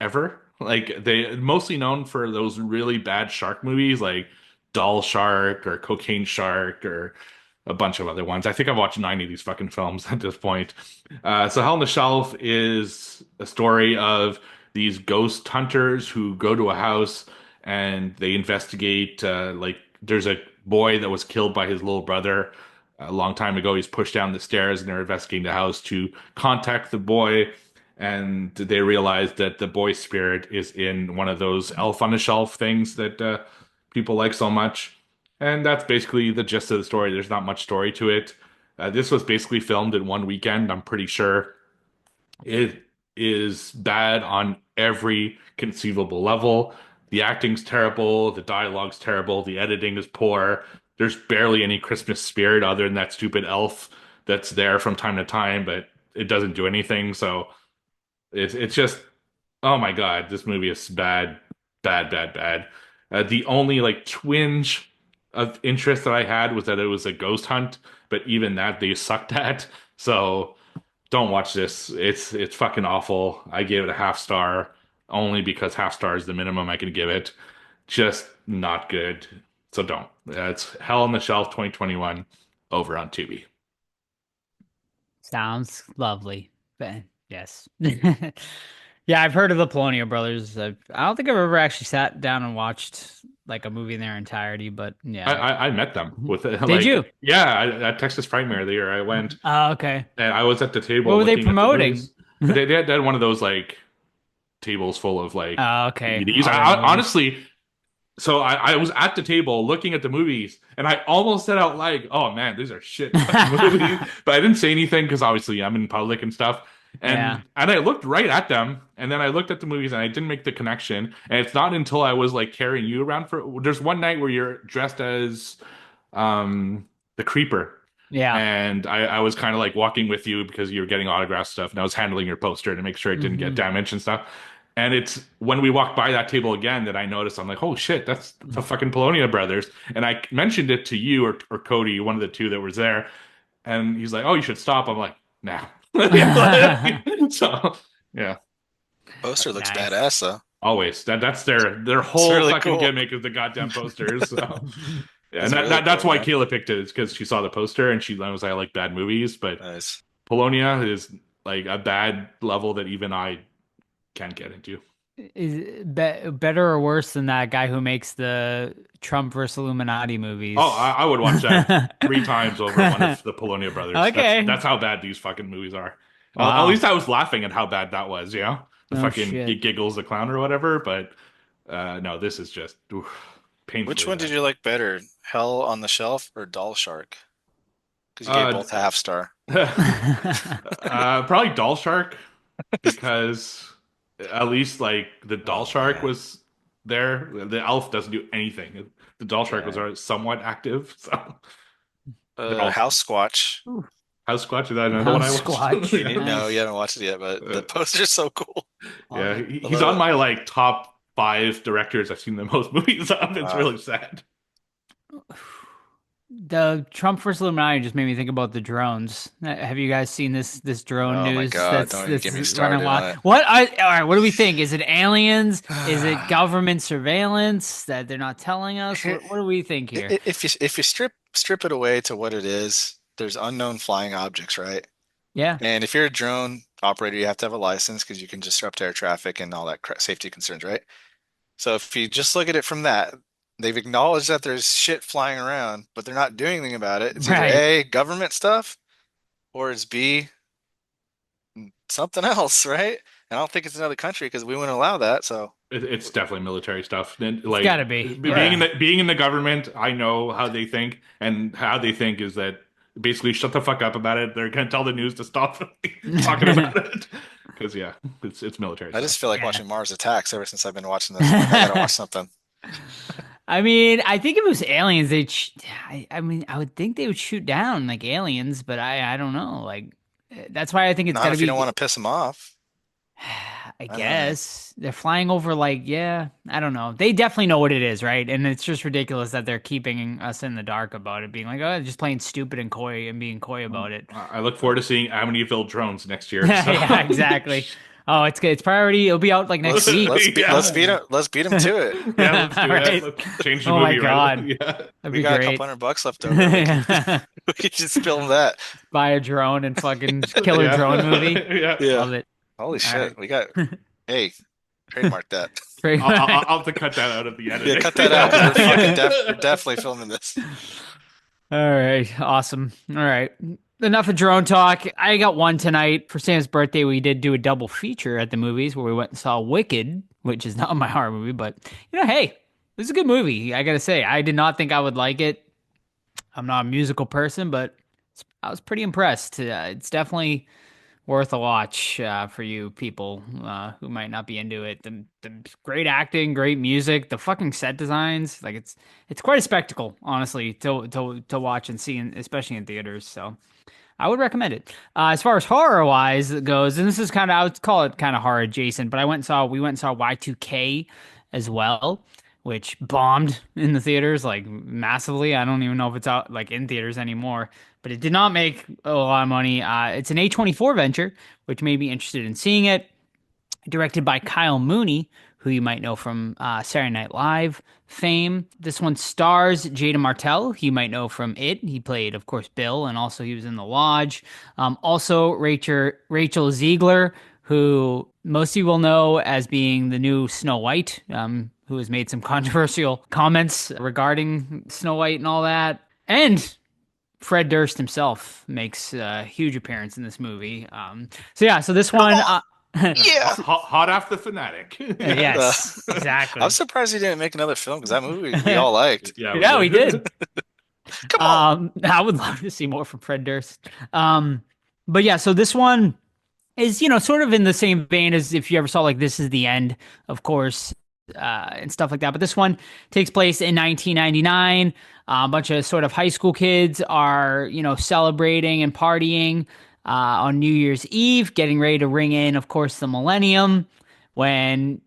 ever. Like they mostly known for those really bad shark movies like Doll Shark or Cocaine Shark or a bunch of other ones. I think I've watched 9 of these fucking films at this point. So Hell on the Shelf is a story of these ghost hunters who go to a house and they investigate. Like there's a boy that was killed by his little brother a long time ago. He's pushed down the stairs and they're investigating the house to contact the boy. And they realize that the boy spirit is in one of those elf on the shelf things that people like so much. And that's basically the gist of the story. There's not much story to it. This was basically filmed in one weekend, I'm pretty sure. It is bad on every conceivable level. The acting's terrible, the dialogue's terrible, the editing is poor. There's barely any Christmas spirit other than that stupid elf that's there from time to time, but it doesn't do anything. So it's just, oh my God, this movie is bad, bad, bad, bad. The only like twinge of interest that I had was that it was a ghost hunt, but even that they sucked at. So don't watch this. It's fucking awful. I gave it a half star only because half star is the minimum I can give it. Just not good. So don't. It's Hell on the Shelf 2021 over on Tubi. Sounds lovely. But yes. Yeah, I've heard of the Polonia brothers. I don't think I've ever actually sat down and watched like a movie in their entirety, but yeah. I met them with Did like, you? Yeah, at Texas Frightmare the year I went. Oh, okay. And I was at the table. What were they looking at the promoting? movies. They had one of those like tables full of like Oh, okay. DVDs. Honestly, so I was at the table looking at the movies, and I almost said out like, "Oh man, these are shit fucking movies," but I didn't say anything because obviously I'm in public and stuff. And I looked right at them, and then I looked at the movies, and I didn't make the connection. And it's not until I was like carrying you around for. There's one night where you're dressed as the Creeper. Yeah. And I was kind of like walking with you because you were getting autograph stuff, and I was handling your poster to make sure it didn't get damaged and stuff. And it's when we walked by that table again that I noticed, I'm like, oh shit, that's the fucking Polonia brothers. And I mentioned it to you or Cody, one of the two that was there. And he's like, oh, you should stop. I'm like, nah. So, yeah. Poster looks Nice. badass though. Always. That's their whole really fucking cool. gimmick is the goddamn posters. So. Yeah, It's and really that's cool, why man. Kayla picked it, is because she saw the poster and she knows I like bad movies. But Nice. Polonia is like a bad level that even I can't get into. Is it better or worse than that guy who makes the Trump versus Illuminati movies? Oh, I would watch that 3 times over one of the Polonia brothers. Okay. That's how bad these fucking movies are. Wow. At least I was laughing at how bad that was, you know? The Oh, fucking shit. Giggles the Clown or whatever, but no, this is just painfully Which one did bad. you like better, Hell on the Shelf or Doll Shark? Because you gave both a half star. Probably Doll Shark, because at least like the Doll Shark was there. The elf doesn't do anything. The Doll Shark was already somewhat active. So House Squatch. House Squatch, is that another one I House watched? Squatch. You didn't know, you haven't watched it yet, but the poster's so cool. Yeah, Love he's love on it. my like top 5 directors I've seen the most movies of. It's Wow. really sad. The Trump versus Illuminati just made me think about the drones. Have you guys seen this drone Oh my news? God, don't even get me running started wild? on it. All right, what do we think? Is it aliens? Is it government surveillance that they're not telling us? What do we think here? If you strip it away to what it is, there's unknown flying objects, right? Yeah. And if you're a drone operator, you have to have a license because you can disrupt air traffic and all that safety concerns, right? So if you just look at it from that, they've acknowledged that there's shit flying around, but they're not doing anything about it. It's either Right. A, government stuff, or it's B, something else, right? And I don't think it's another country because we wouldn't allow that. So It's definitely military stuff. And, like, gotta be. being in the government, I know how they think, and how they think is that basically shut the fuck up about it. They're gonna tell the news to stop talking about it. Because yeah, it's military I stuff. just feel like Yeah. watching Mars Attacks ever since I've been watching this. I'm like, I gotta watch something. I mean, I think if it was aliens, I mean, I would think they would shoot down like aliens, but I don't know. Like, that's why I think it's Not gotta if be. you don't want to piss them off. I know. guess they're flying over like, yeah, I don't know. They definitely know what it is, right? And it's just ridiculous that they're keeping us in the dark about it, being like, oh, just playing stupid and coy and being coy about it. I look forward to seeing Amityville drones next year. So. Yeah, exactly. Oh, it's good. It's priority. It'll be out like next week. Let's Yeah. beat them to it. Yeah, let's do Right. that. Let's change the Oh my movie. God. Right? Yeah. That'd We be got great. $200 left over. We could just film that. Buy a drone and fucking killer Yeah. drone movie. Yeah. Love it. Holy All shit. right. We got, hey, trademark that. I'll have to cut that out of the editing. Yeah, cut that out. 'Cause we're fucking we're definitely filming this. All right, awesome. All right, enough of drone talk. I got one tonight for Sam's birthday. We did do a double feature at the movies where we went and saw Wicked, which is not my horror movie, but hey, this is a good movie. I gotta say, I did not think I would like it. I'm not a musical person, but I was pretty impressed. It's definitely worth a watch for you people who might not be into it. The great acting, great music, the fucking set designs, like it's quite a spectacle, honestly, to watch and see, especially in theaters. So I would recommend it. As far as horror wise goes, and this is kind of, I would call it kind of horror adjacent, but we went and saw Y2K as well, which bombed in the theaters like massively. I don't even know if it's out like in theaters anymore, but it did not make a lot of money. It's an A24 venture, which made me interested in seeing it. Directed by Kyle Mooney, who you might know from Saturday Night Live fame. This one stars Jada Martell, who you might know from It. He played, of course, Bill, and also he was in The Lodge. Also, Rachel Ziegler, who most of you will know as being the new Snow White, who has made some controversial comments regarding Snow White and all that. And Fred Durst himself makes a huge appearance in this movie. So this one... Yeah. Hot off the fanatic. Yes, exactly. I'm surprised he didn't make another film because that movie we all liked. Yeah, we did. Come on. I would love to see more from Fred Durst. But yeah, so this one is, sort of in the same vein as if you ever saw like This Is the End, of course, and stuff like that. But this one takes place in 1999. A bunch of sort of high school kids are, celebrating and partying on New Year's Eve, getting ready to ring in, of course, the millennium when,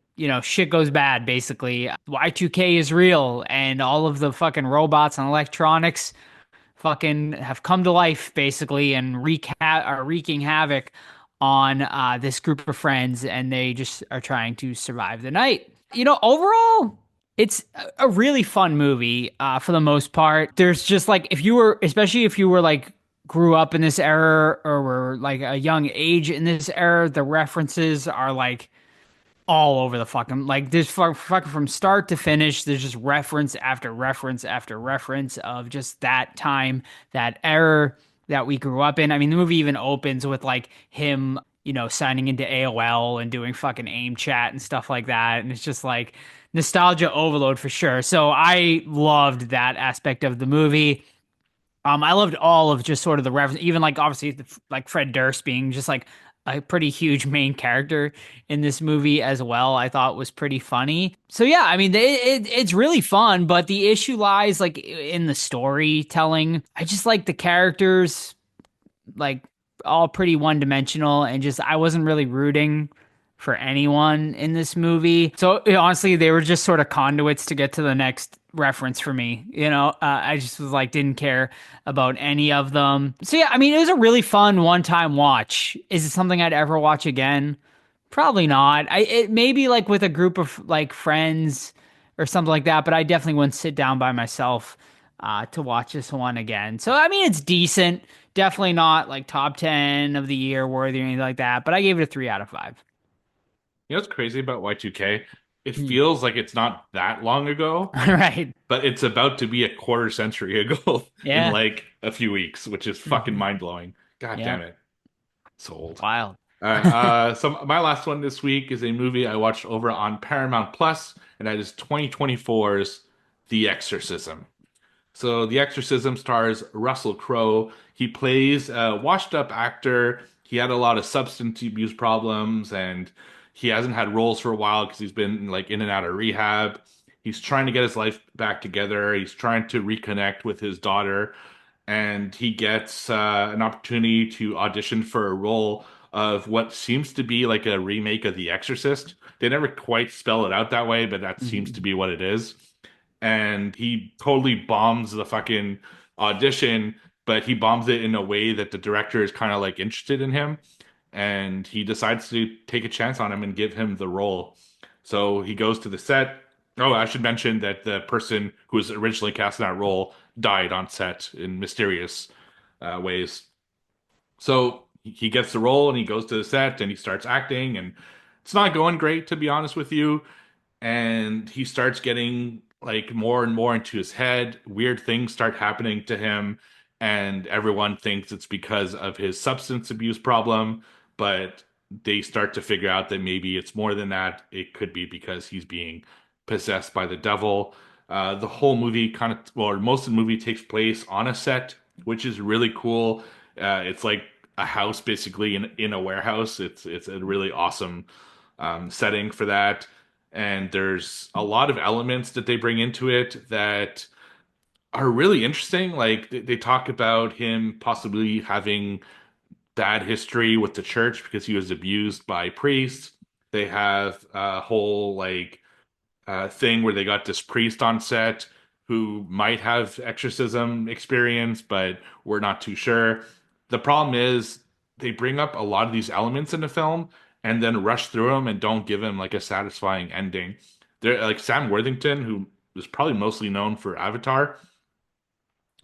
shit goes bad, basically. Y2K is real, and all of the fucking robots and electronics fucking have come to life, basically, and are wreaking havoc on this group of friends, and they just are trying to survive the night. Overall, it's a really fun movie for the most part. There's just like, especially if you were like grew up in this era or were like a young age in this era, the references are like all over the fucking like there's fucking from start to finish. There's just reference after reference after reference of just that time, that era that we grew up in. I mean, the movie even opens with like him, signing into AOL and doing fucking AIM chat and stuff like that, and it's just like nostalgia overload for sure. So I loved that aspect of the movie. I loved all of just sort of the reference, even like obviously like Fred Durst being just like a pretty huge main character in this movie as well. I thought was pretty funny. So yeah, I mean it's really fun, but the issue lies like in the storytelling. I just like the characters like all pretty one dimensional and just I wasn't really rooting for anyone in this movie. So honestly, they were just sort of conduits to get to the next reference for me. I just was like, didn't care about any of them. So yeah, I mean, it was a really fun one-time watch. Is it something I'd ever watch again? Probably not. It maybe like with a group of like friends or something like that, but I definitely wouldn't sit down by myself to watch this one again. So I mean, it's decent. Definitely not like top 10 of the year worthy or anything like that, but I gave it a 3 out of 5. You know what's crazy about Y2K? It Hmm. feels like it's not that long ago, Right. but it's about to be a quarter century ago in Yeah. like a few weeks, which is fucking mind blowing. God Yeah. damn it. So old. Wild. All right. So my last one this week is a movie I watched over on Paramount Plus, and that is 2024's The Exorcism. So The Exorcism stars Russell Crowe. He plays a washed-up actor. He had a lot of substance abuse problems, and he hasn't had roles for a while because he's been like in and out of rehab. He's trying to get his life back together. He's trying to reconnect with his daughter, and he gets an opportunity to audition for a role of what seems to be like a remake of The Exorcist. They never quite spell it out that way, but that seems to Mhm. be what it is. And he totally bombs the fucking audition, but he bombs it in a way that the director is kind of like interested in him, and he decides to take a chance on him and give him the role. So he goes to the set. Oh, I should mention that the person who was originally cast in that role died on set in mysterious ways. So he gets the role and he goes to the set and he starts acting, and it's not going great, to be honest with you. And he starts getting like more and more into his head. Weird things start happening to him, and everyone thinks it's because of his substance abuse problem, but they start to figure out that maybe it's more than that. It could be because he's being possessed by the devil. The whole movie kind of, well, most of the movie takes place on a set, which is really cool. It's like a house basically in a warehouse. It's a really awesome setting for that. And there's a lot of elements that they bring into it that are really interesting. Like they talk about him possibly having bad history with the church because he was abused by priests. They have a whole like thing where they got this priest on set who might have exorcism experience, but we're not too sure. The problem is they bring up a lot of these elements in the film and then rush through them and don't give him like a satisfying ending. They're like Sam Worthington, who is probably mostly known for Avatar.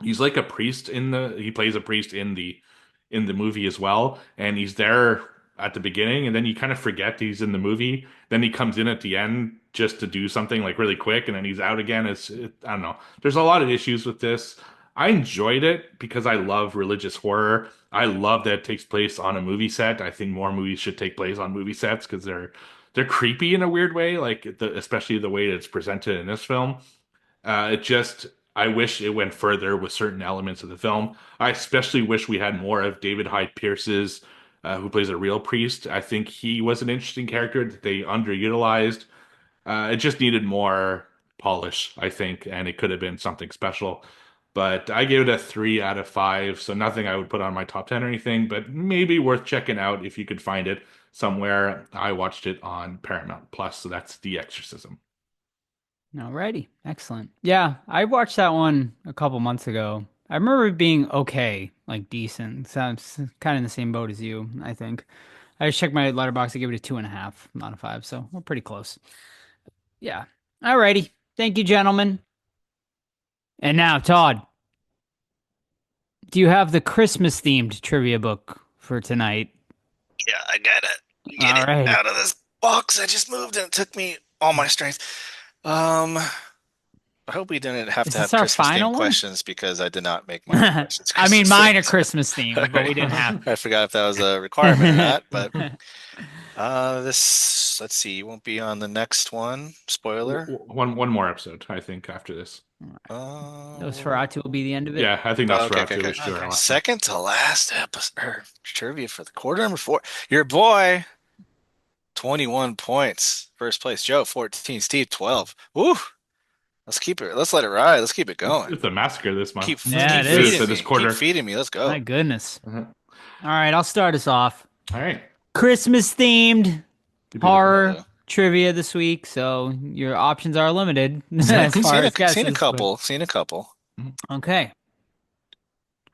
He's like a priest he plays a priest in the movie as well, and he's there at the beginning, and then you kind of forget he's in the movie. Then he comes in at the end just to do something like really quick, and then he's out again. I don't know. There's a lot of issues with this. I enjoyed it because I love religious horror. I love that it takes place on a movie set. I think more movies should take place on movie sets because they're creepy in a weird way, like especially the way that it's presented in this film. It just, I wish it went further with certain elements of the film. I especially wish we had more of David Hyde Pierce's, who plays a real priest. I think he was an interesting character that they underutilized. It just needed more polish, I think, and it could have been something special. But I gave it a 3 out of 5, so nothing I would put on my top 10 or anything, but maybe worth checking out if you could find it somewhere. I watched it on Paramount Plus, so that's The Exorcism. Alrighty. Excellent. Yeah, I watched that one a couple months ago. I remember it being okay, like decent. So it's kind of in the same boat as you, I think. I just checked my letterbox. I gave it a 2.5 out of 5, so we're pretty close. Yeah. Alrighty. Thank you, gentlemen. And now, Todd, Do you have the Christmas themed trivia book for tonight? Yeah, I got it. Get All it right. out of this box. I just moved and it took me all my strength. I hope we didn't have Is to this have our Christmas final themed one? questions because I did not make my questions. I mean, Christmas mine are themed. Christmas themed, but we didn't have. I forgot if that was a requirement or not, but this, let's see, you won't be on the next one. Spoiler. One more episode, I think, after this. Nosferatu will be the end of it. Yeah, I think Oh, that's okay, Nosferatu. okay, We should do our okay. last one. Second to last episode trivia for the quarter number 4. Your boy, 21 points. First place, Joe, 14. Steve, 12. Woo! Let's keep it. Let's let it ride. Let's keep it going. It's a massacre this month. Yeah, it feeding is. me. This quarter. Keep feeding me. Let's go. My goodness. Uh-huh. All right, I'll start us off. All right. Christmas themed horror Yeah. trivia this week, so your options are limited as Seen far as a guesses. but- couple. Seen a couple. Okay.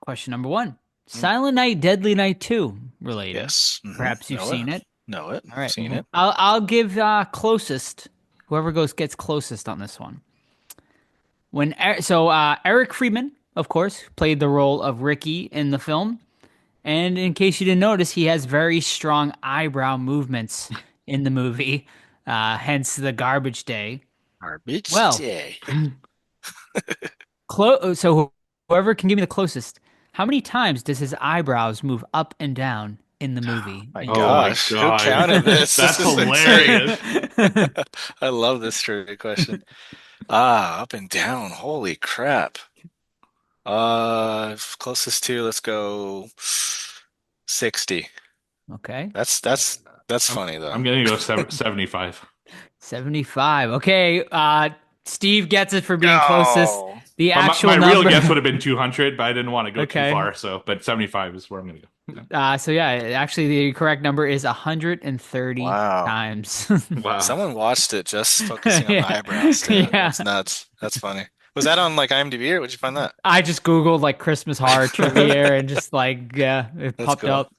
Question number 1. Silent Night, Deadly Night 2 related. Yes. Mhm. Perhaps you've Know seen it. Know it. All right. Seen it. I'll give closest. Whoever gets closest on this one. Eric Friedman, of course, played the role of Ricky in the film, and in case you didn't notice, he has very strong eyebrow movements in the movie. Hence the garbage day. Garbage Well, day. So whoever can give me the closest, how many times does his eyebrows move up and down in the movie? My And- Oh gosh, my who God. counted this? That's This is hilarious. I love this trivia question. Up and down. Holy crap. Closest to, let's go 60. Okay. That's funny though. I'm going to go 75. 75. Okay. Steve gets it for being closest. No. The But actual my number. real guess would have been 200, but I didn't want to go Okay. too far. But 75 is where I'm going to go. So yeah, actually the correct number is 130 Wow. times. Wow. Someone watched it just focusing on Yeah. the eyebrows. Too. Yeah. That's nuts. That's funny. Was that on like IMDb or where'd you find that? I just Googled like Christmas horror trivia and just like, yeah, it That's popped cool. up.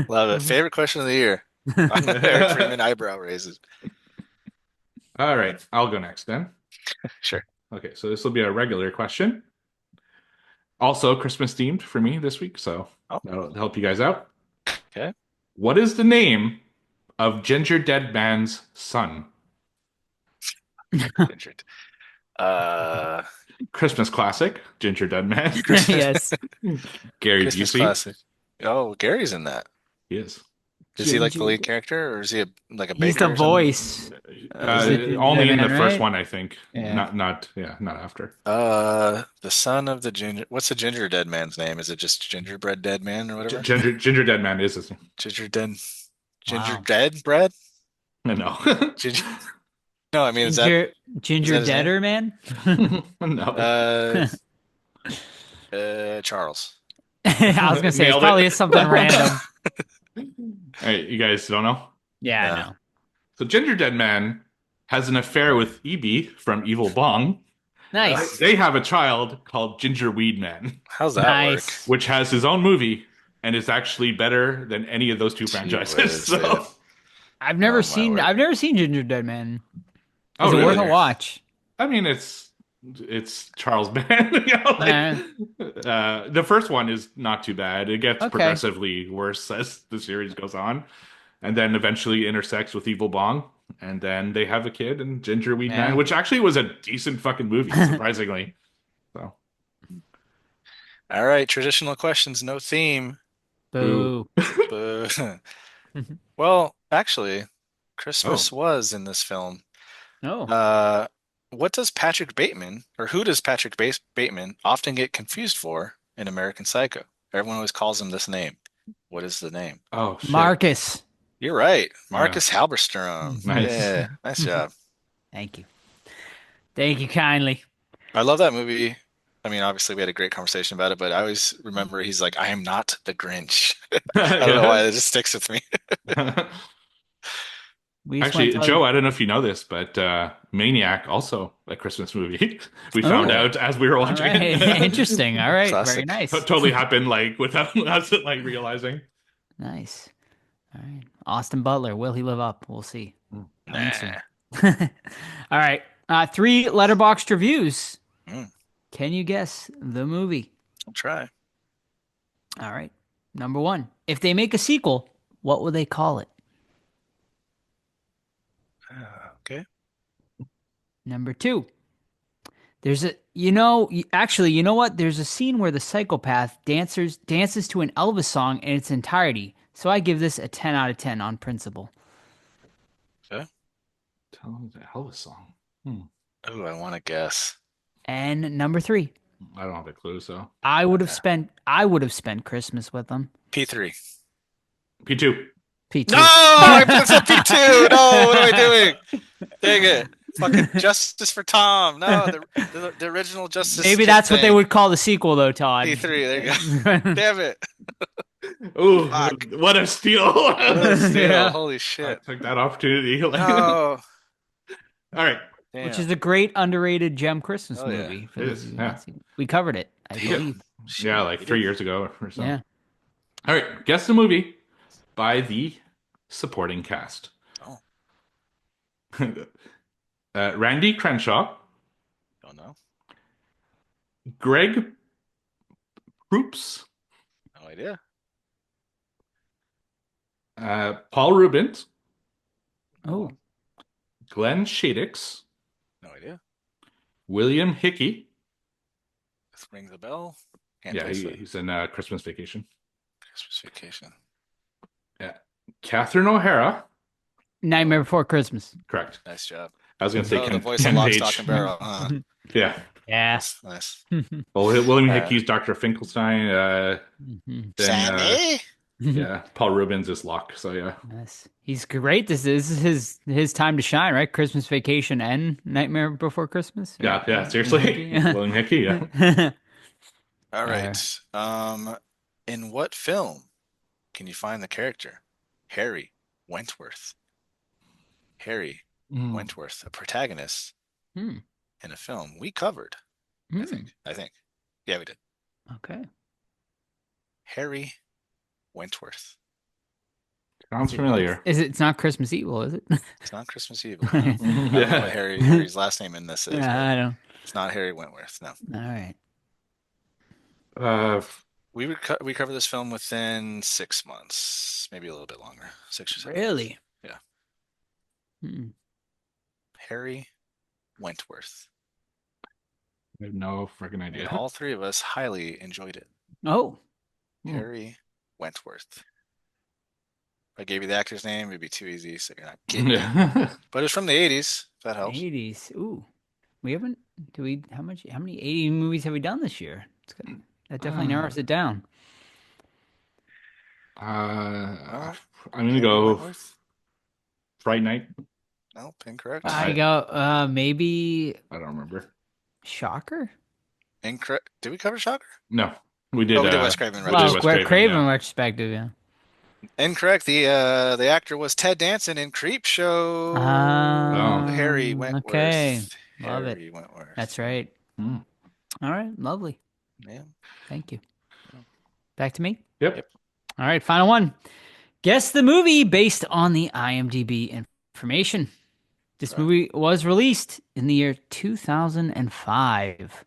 Love it. Favorite question of the year. Eric Freeman eyebrow raises. All right. I'll go next then. Sure. Okay. So this will be a regular question. Also Christmas themed for me this week. So Oh. that'll help you guys out. Okay. What is the name of Ginger Dead Man's son? Injured. Christmas classic, Ginger Dead Man. Yes. Gary Christmas Busey. classic. Oh, Gary's in that. He is. Is he like the Ginger- lead character, or is he like a baker? He's the or something? voice. Uh, Is it only in the Dead Man, first right? one, I think. Yeah. Not after. The son of the ginger. What's the ginger dead man's name? Is it just gingerbread dead man or whatever? Ginger Dead Man is his name. Ginger dead. Ginger Wow. dead bread. No. Ginger. No, I mean is that Ginger his name? Deader Man? No. Charles? I was gonna say it's Nailed it. probably something random. Hey, you guys don't know? Yeah, Yeah. I know. So Ginger Dead Man has an affair with Evie from Evil Bong. Nice. They have a child called Ginger Weed Man, How's that Nice. which has his own movie and is actually better than any of those two Gee franchises. whiz, So, dude. I've Oh, never my seen word. I've never seen Ginger Dead Man. oh, Is it really? worth a watch? I mean, it's Charles Band. You know, the first one is not too bad. It gets Okay. progressively worse as the series goes on, and then eventually intersects with Evil Bong, and then they have a kid and Ginger Weed Yeah. Man, which actually was a decent fucking movie, surprisingly. So All right, traditional questions, no theme. Boo. But, well, actually, Christmas was in this film. No. What does Patrick Bateman, or who does Patrick Bateman often get confused for in American Psycho? Everyone always calls him this name. What is the name? oh shit. Marcus. You're right, Marcus Halberstrom. Nice. Yeah, nice job. Thank you. Thank you kindly. I love that movie. I mean, obviously we had a great conversation about it, but I always remember he's like, "I am not the Grinch." I don't know why it just sticks with me. We just Actually, went to- Joe, I don't know if you know this, but Maniac also a Christmas movie. We found Oh. out as we were All watching right. it. Interesting. All right. Very Classic. nice. Totally happened like without us like realizing. Nice. All right. Austin Butler. Will he live up? We'll see. Nah. All right. 3 letterboxed reviews. Mm. Can you guess the movie? I'll try. All right. Number 1. If they make a sequel, what will they call it? Okay. Number 2. There's a, actually, you know what? There's a scene where the psychopath dances to an Elvis song in its entirety. So I give this a 10 out of 10 on principle. Okay. Tell them the Elvis song. Oh, I want to guess. And number 3. I don't have a clue, so. I would have spent Christmas with them. P3. P2. P2. No, I said P2. No, what am I doing? Dang it. Fucking Justice for Tom. No, the original Justice. Maybe that's what they would call the sequel, though, Todd. P3. There you go. Damn it. Ooh, Fuck. what a steal. Yeah. Holy I shit. took that opportunity. No. All right. Damn. Which is a great underrated gem Christmas Oh, yeah. movie. It is, yeah. We covered it, I Yeah. believe. Yeah, like 3 years ago or so. Yeah. All right. Guess the movie by the supporting cast. Oh. Randy Crenshaw, Don't know. Greg Proops, No idea. Paul Rubens, Oh, Glenn Shadix, No idea. William Hickey. This rings a bell. Can't Yeah, place it. he's in Christmas Vacation. Christmas Vacation. Catherine O'Hara. Nightmare Before Christmas. Correct. Nice job. I was going to say Oh, the Ken, voice Ken of Lock, Page. Stock, and Barrel. Huh? Yeah. Yeah. Nice. Well, William Hickey's Dr. Finkelstein. Mhm. Then, Sandy? yeah, Paul Rubens is Locke. So yeah. Yes. He's great. This is his time to shine, right? Christmas Vacation and Nightmare Before Christmas. Yeah. Seriously, Yeah. William Hickey. Yeah. All right. In what film can you find the character Harry Wentworth? Harry Wentworth, a protagonist Hmm. in a film we covered. I Hmm. think. Yeah, we did. Okay. Harry Wentworth. Sounds familiar. It's not Christmas Evil, is it? It's not Christmas Evil. I don't know Yeah. what Harry's last name in this is. Yeah, I don't. It's not Harry Wentworth. No. All right. We covered this film within 6 months, maybe a little bit longer, 6 or 7. Really? Yeah. Hmm. Harry Wentworth. I have no freaking idea. And all three of us highly enjoyed it. Oh. Harry Wentworth. If I gave you the actor's name, it'd be too easy, so you're not getting it. Yeah. But it's from the 80s, if that helps. 80s. Ooh. We haven't. How many 80 movies have we done this year? That definitely narrows it down. I'm gonna go Wentworth? Fright Night. Nope, incorrect. I go maybe I don't remember. Shocker. Incorrect. Did we cover Shocker? No, we did. Oh, we did Wes Craven, right? we did Well, Wes Craven, Craven yeah. retrospective, yeah. Incorrect. The actor was Ted Danson in Creep Show. Harry Wentworth. Okay. Love it. Harry Wentworth. That's right. Hmm. All right. Lovely. Yeah. Thank you. Back to me. Yep. All right. Final one. Guess the movie based on the IMDb information. This movie was released in the year 2005.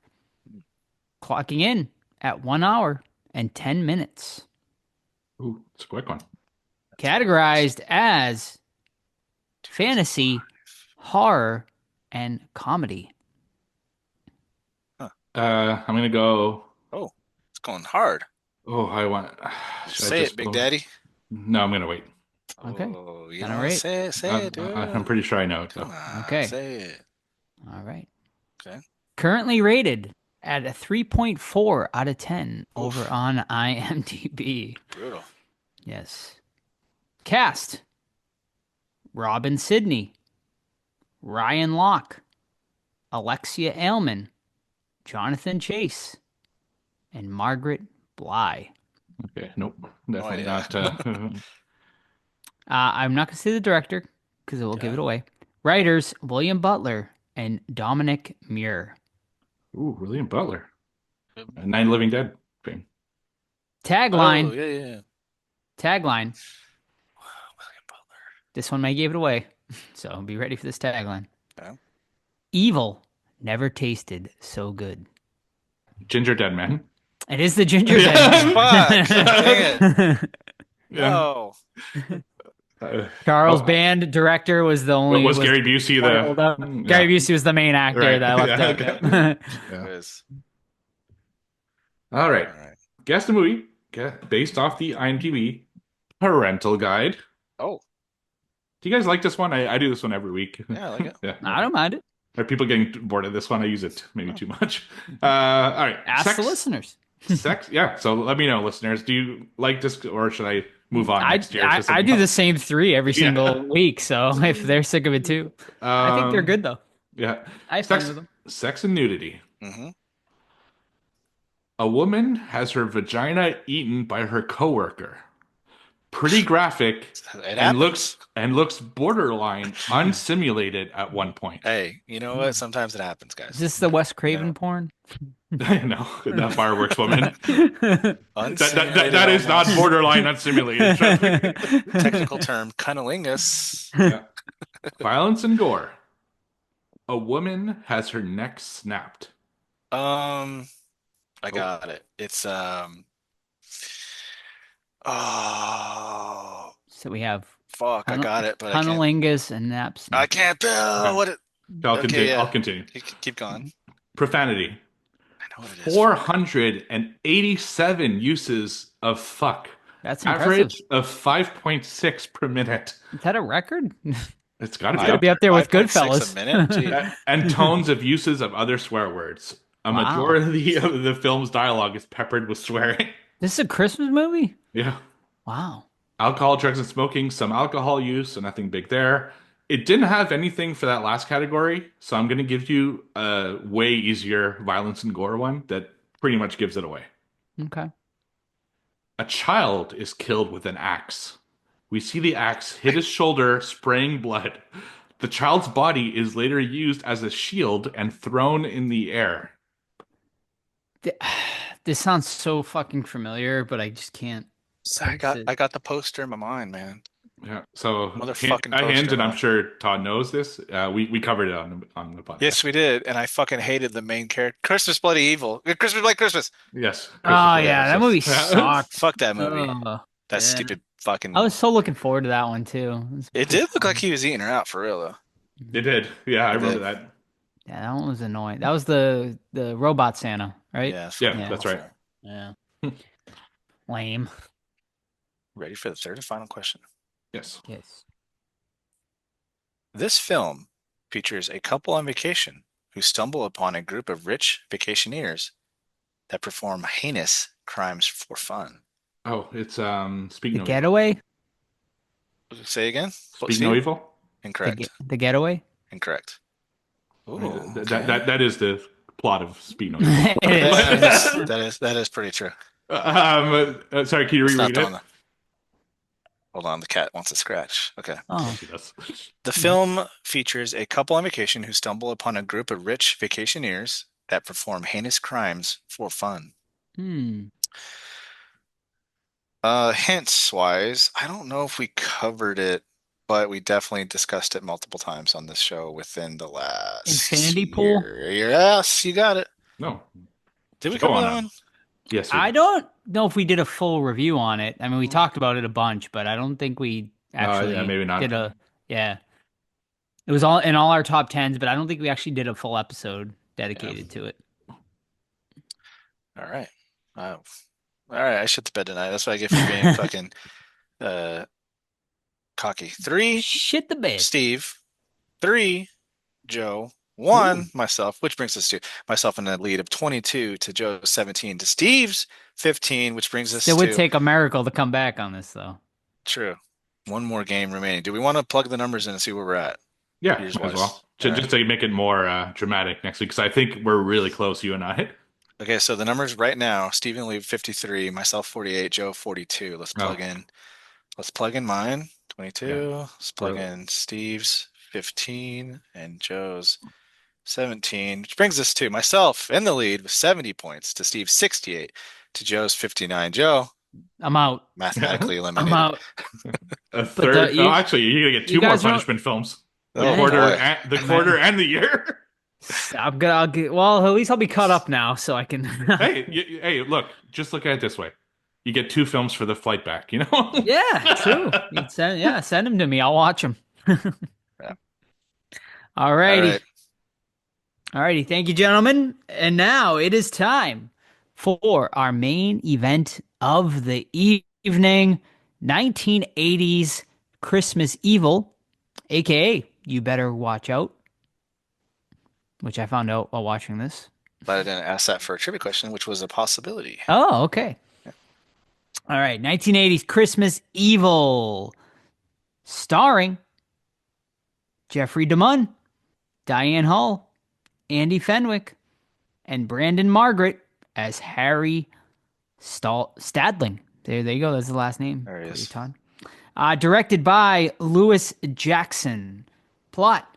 Clocking in at 1 hour and 10 minutes. Ooh, it's a quick one. Categorized as fantasy, horror, and comedy. I'm gonna go. Oh, it's going hard. Oh, I want. Should I Say just it, Big go- Daddy. No, I'm gonna wait. Okay. Oh, you Kinda know, right. say it, dude. I'm pretty sure I know it. Come So. on, Okay. Say it. All right. Okay. Currently rated at a 3.4 out of 10 over on IMDb. Brutal. Yes. Cast: Robin Sidney, Ryan Locke, Alexia Ailman, Jonathan Chase, and Margaret Bly. Okay. Nope. Definitely idea. not. I'm not going to say the director because it will give it away. Writers: William Butler and Dominic Muir. Ooh, William Butler. Nine Living Dead fame. Tagline. Oh, yeah. Tagline. William Butler. This one may give it away, so be ready for this tagline. Okay. Evil never tasted so good. Ginger Dead Man. It is the Ginger's Fuck. Ed. Yeah. No. Charles Oh, Band, director, was the only. was Gary Busey hold up. the? Gary Busey was the main actor Right. that I left Yeah, out. okay. Yeah. Yeah. It is. All right. All right. Guess the movie based off the IMDb Parental Guide. Oh, Do you guys like this one? I do this one every week. yeah, I like it. Yeah. I don't mind it. Are people getting bored of this one? I use it maybe too much. All right. Ask the listeners. Sex. Yeah. So let me know, listeners. Do you like this, or should I move on I, next year? I, I do the same 3 every Yeah. single week, so if they're sick of it too, I think they're good though. Yeah. I have fun Sex, with them. sex and nudity. Mm-hmm. A woman has her vagina eaten by her coworker. Pretty graphic, It and happens. looks borderline unsimulated at one point. Hey, you know what? Sometimes it happens, Is guys. this the Wes Craven porn? I know that fireworks woman. That Unstimulated is not almost. borderline unsimulated. Trust me. Technical term, cunnilingus. Yeah. Violence and gore. A woman has her neck snapped. I got it. It's oh So we have fuck, I got it, but I can't. Cunnilingus and Naps. I can't tell what it. I'll Okay, continue. yeah. I'll continue. You can keep going. Profanity. I know what it is. 487 uses of fuck. That's impressive. Average of 5.6 per minute. Is that a record? It's got to Gotta be. be up there with 5.6 Goodfellas. a minute. Gee. And tones of uses of other swear words. A Wow. majority of the film's dialogue is peppered with swearing. This is a Christmas movie? Yeah. Wow. Alcohol, drugs, and smoking. Some alcohol use, so nothing big there. It didn't have anything for that last category, so I'm going to give you a way easier violence and gore one that pretty much gives it away. Okay. A child is killed with an axe. We see the axe hit his shoulder, spraying blood. The child's body is later used as a shield and thrown in the air. This sounds so fucking familiar, but I just can't. So I got the poster in my mind, man. Yeah, so Motherfucking I hinted, poster, I'm man. sure Todd knows this. We covered it on the podcast. Yes, we did, and I fucking hated the main character. Christmas Bloody Evil. Christmas Bloody Christmas. Yes. Oh yeah, that movie Yeah. sucked. Fuck that movie. Ugh. That yeah. stupid fucking. I was so looking forward to that one too. It did look like he was eating her out for real though. It did. Yeah, I It remember did. that. Yeah, that one was annoying. That was the robot Santa, right? Yeah. Yeah, Yeah. that's right. Yeah. Lame. Ready for the third and final question. Yes. Yes. This film features a couple on vacation who stumble upon a group of rich vacationers that perform heinous crimes for fun. Oh, it's Speak The No Getaway. Say again? Speak No Evil. Incorrect. The Getaway. Incorrect. Ooh, That is the plot of Speak No Evil. It is. that is pretty true. Sorry, can you It's reread not it? on the- Hold on, the cat wants a scratch. Okay. Oh, Yes. The film features a couple on vacation who stumble upon a group of rich vacationers that perform heinous crimes for fun. Hints wise, I don't know if we covered it, but we definitely discussed it multiple times on this show within the last Infinity Pool? year. Yes, you got it. No. Did we Go cover on that now. one? Yes. I don't know if we did a full review on it. I mean, we talked about it a bunch, but I don't think we actually maybe not. did a. Yeah, it was all in all our top tens, but I don't think we actually did a full episode dedicated to it. All right. All right, I shit the bed tonight. That's what I get for being fucking cocky. 3, Shit the bed. Steve. 3, Joe. 1, myself, which brings us to myself in the lead of 22 to Joe's 17 to Steve's 15, which brings us It would to take a miracle to come back on this, though. true. One more game remaining. Do we want to plug the numbers in and see where we're at? Yeah, Here's as what's- well. all Just to make it more dramatic next week, because I think we're really close, you and I. Okay, so the numbers right now: Stephen Lee 53, myself 48, Joe 42. Let's plug in. Let's plug in mine 22. Let's plug in Steve's 15 and Joe's 17, which brings us to myself in the lead with 70 points to Steve's 68 to Joe's 59. Joe, I'm out. mathematically eliminated. I'm out. A third. you- Actually, you're gonna get 2 you more guys don't- punishment films. Oh, quarter boy. The quarter and the year. Well, at least I'll be caught up now, so I can. Hey, look, just look at it this way. You get 2 films for the flight back, you know? Yeah, true. Send them to me. I'll watch them. Yeah. All All righty. right. All righty. Thank you, gentlemen. And now it is time for our main event of the evening, 1980s Christmas Evil, aka You Better Watch Out, which I found out while watching this. But I didn't ask that for a trivia question, which was a possibility. Oh, okay. All right, 1980s Christmas Evil, starring Jeffrey DeMunn, Diane Hall, Andy Fenwick, and Brandon Margaret as Harry Stadling. There you go. That's the last name. There he for is. you, Todd. Directed by Lewis Jackson. Plot.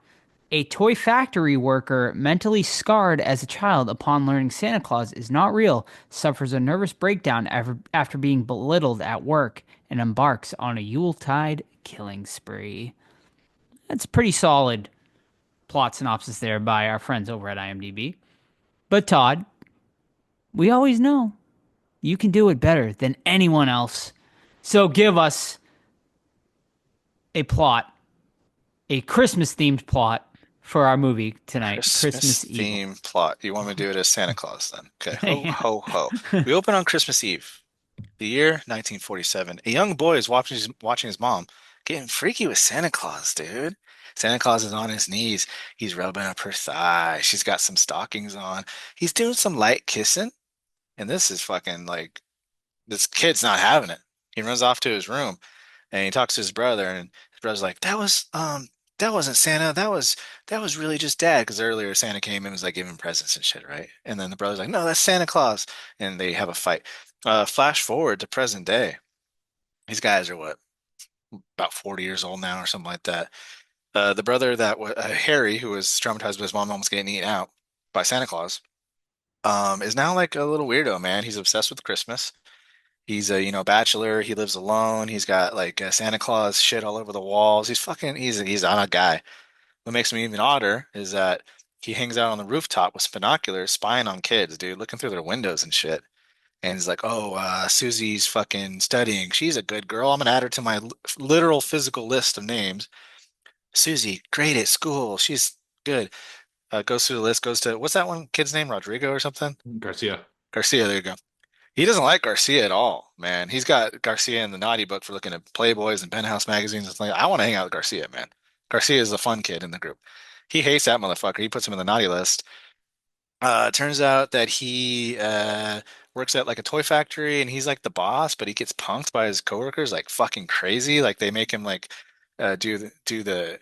A toy factory worker, mentally scarred as a child upon learning Santa Claus is not real, suffers a nervous breakdown after being belittled at work and embarks on a Yuletide killing spree. That's a pretty solid plot synopsis there by our friends over at IMDb. But Todd, we always know you can do it better than anyone else. So give us a plot, a Christmas-themed plot for our movie tonight. Christmas Evil. theme plot. You want me to do it as Santa Claus then? Okay. Ho, ho, ho. We open on Christmas Eve, the year 1947. A young boy is watching his mom getting freaky with Santa Claus, dude. Santa Claus is on his knees. He's rubbing up her thigh. She's got some stockings on. He's doing some light kissing. And this is fucking like, this kid's not having it. He runs off to his room and he talks to his brother, and his brother's like, that wasn't Santa. That was really just Dad. Because earlier Santa came and was like giving presents and shit, right? And then the brother's like, no, that's Santa Claus. And they have a fight. Flash forward to present day. These guys are what, about 40 years old now or something like that. The brother that was Harry, who was traumatized by his mom almost getting eaten out by Santa Claus, is now like a little weirdo, man. He's obsessed with Christmas. He's a, bachelor. He lives alone. He's got like Santa Claus shit all over the walls. He's an odd guy. What makes him even odder is that he hangs out on the rooftop with binoculars, spying on kids, dude, looking through their windows and shit. And he's like, "Oh, Susie's fucking studying. She's a good girl. I'm gonna add her to my literal physical list of names. Susie, great at school. She's good." Goes through the list. Goes to what's that one kid's name? Rodrigo or something? Garcia. Garcia. There you go. He doesn't like Garcia at all, man. He's got Garcia in the naughty book for looking at Playboys and Penthouse magazines. It's like, I want to hang out with Garcia, man. Garcia is the fun kid in the group. He hates that motherfucker. He puts him in the naughty list. Turns out that he works at like a toy factory and he's like the boss, but he gets punked by his coworkers like fucking crazy. Like they make him like do the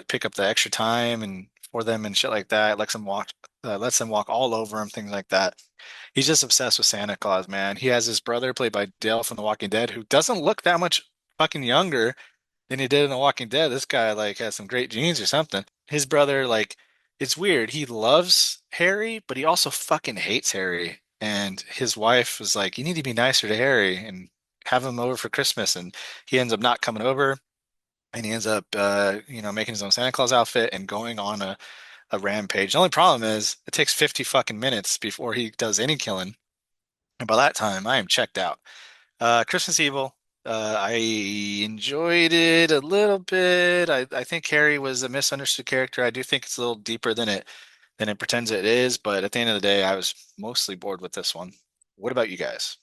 pick up the extra time and for them and shit like that. Lets them walk all over him, things like that. He's just obsessed with Santa Claus, man. He has his brother played by Dale from The Walking Dead, who doesn't look that much fucking younger than he did in The Walking Dead. This guy like has some great genes or something. His brother, like, it's weird. He loves Harry, but he also fucking hates Harry. And his wife was like, "You need to be nicer to Harry and have him over for Christmas." And he ends up not coming over, and he ends up, making his own Santa Claus outfit and going on a rampage. The only problem is it takes 50 fucking minutes before he does any killing. And by that time, I am checked out. Christmas Evil. I enjoyed it a little bit. I think Harry was a misunderstood character. I do think it's a little deeper than it pretends it is, but at the end of the day, I was mostly bored with this one. What about you guys?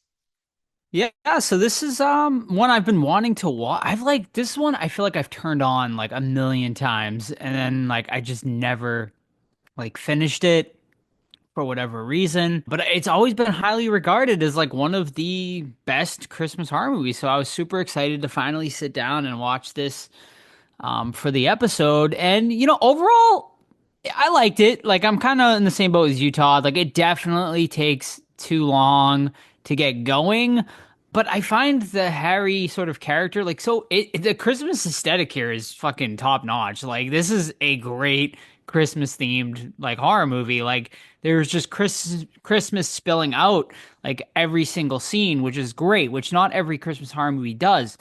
Yeah, so this is one I've been wanting to watch. This one I feel like I've turned on like a million times and then like I just never like finished it for whatever reason. But it's always been highly regarded as like one of the best Christmas horror movies. So I was super excited to finally sit down and watch this for the episode. And overall I liked it. Like I'm kind of in the same boat as you, Todd. Like it definitely takes too long to get going. But I find the Harry sort of character like the Christmas aesthetic here is fucking top notch. Like this is a great Christmas themed like horror movie. Like there's just Christmas spilling out like every single scene, which is great, which not every Christmas horror movie does.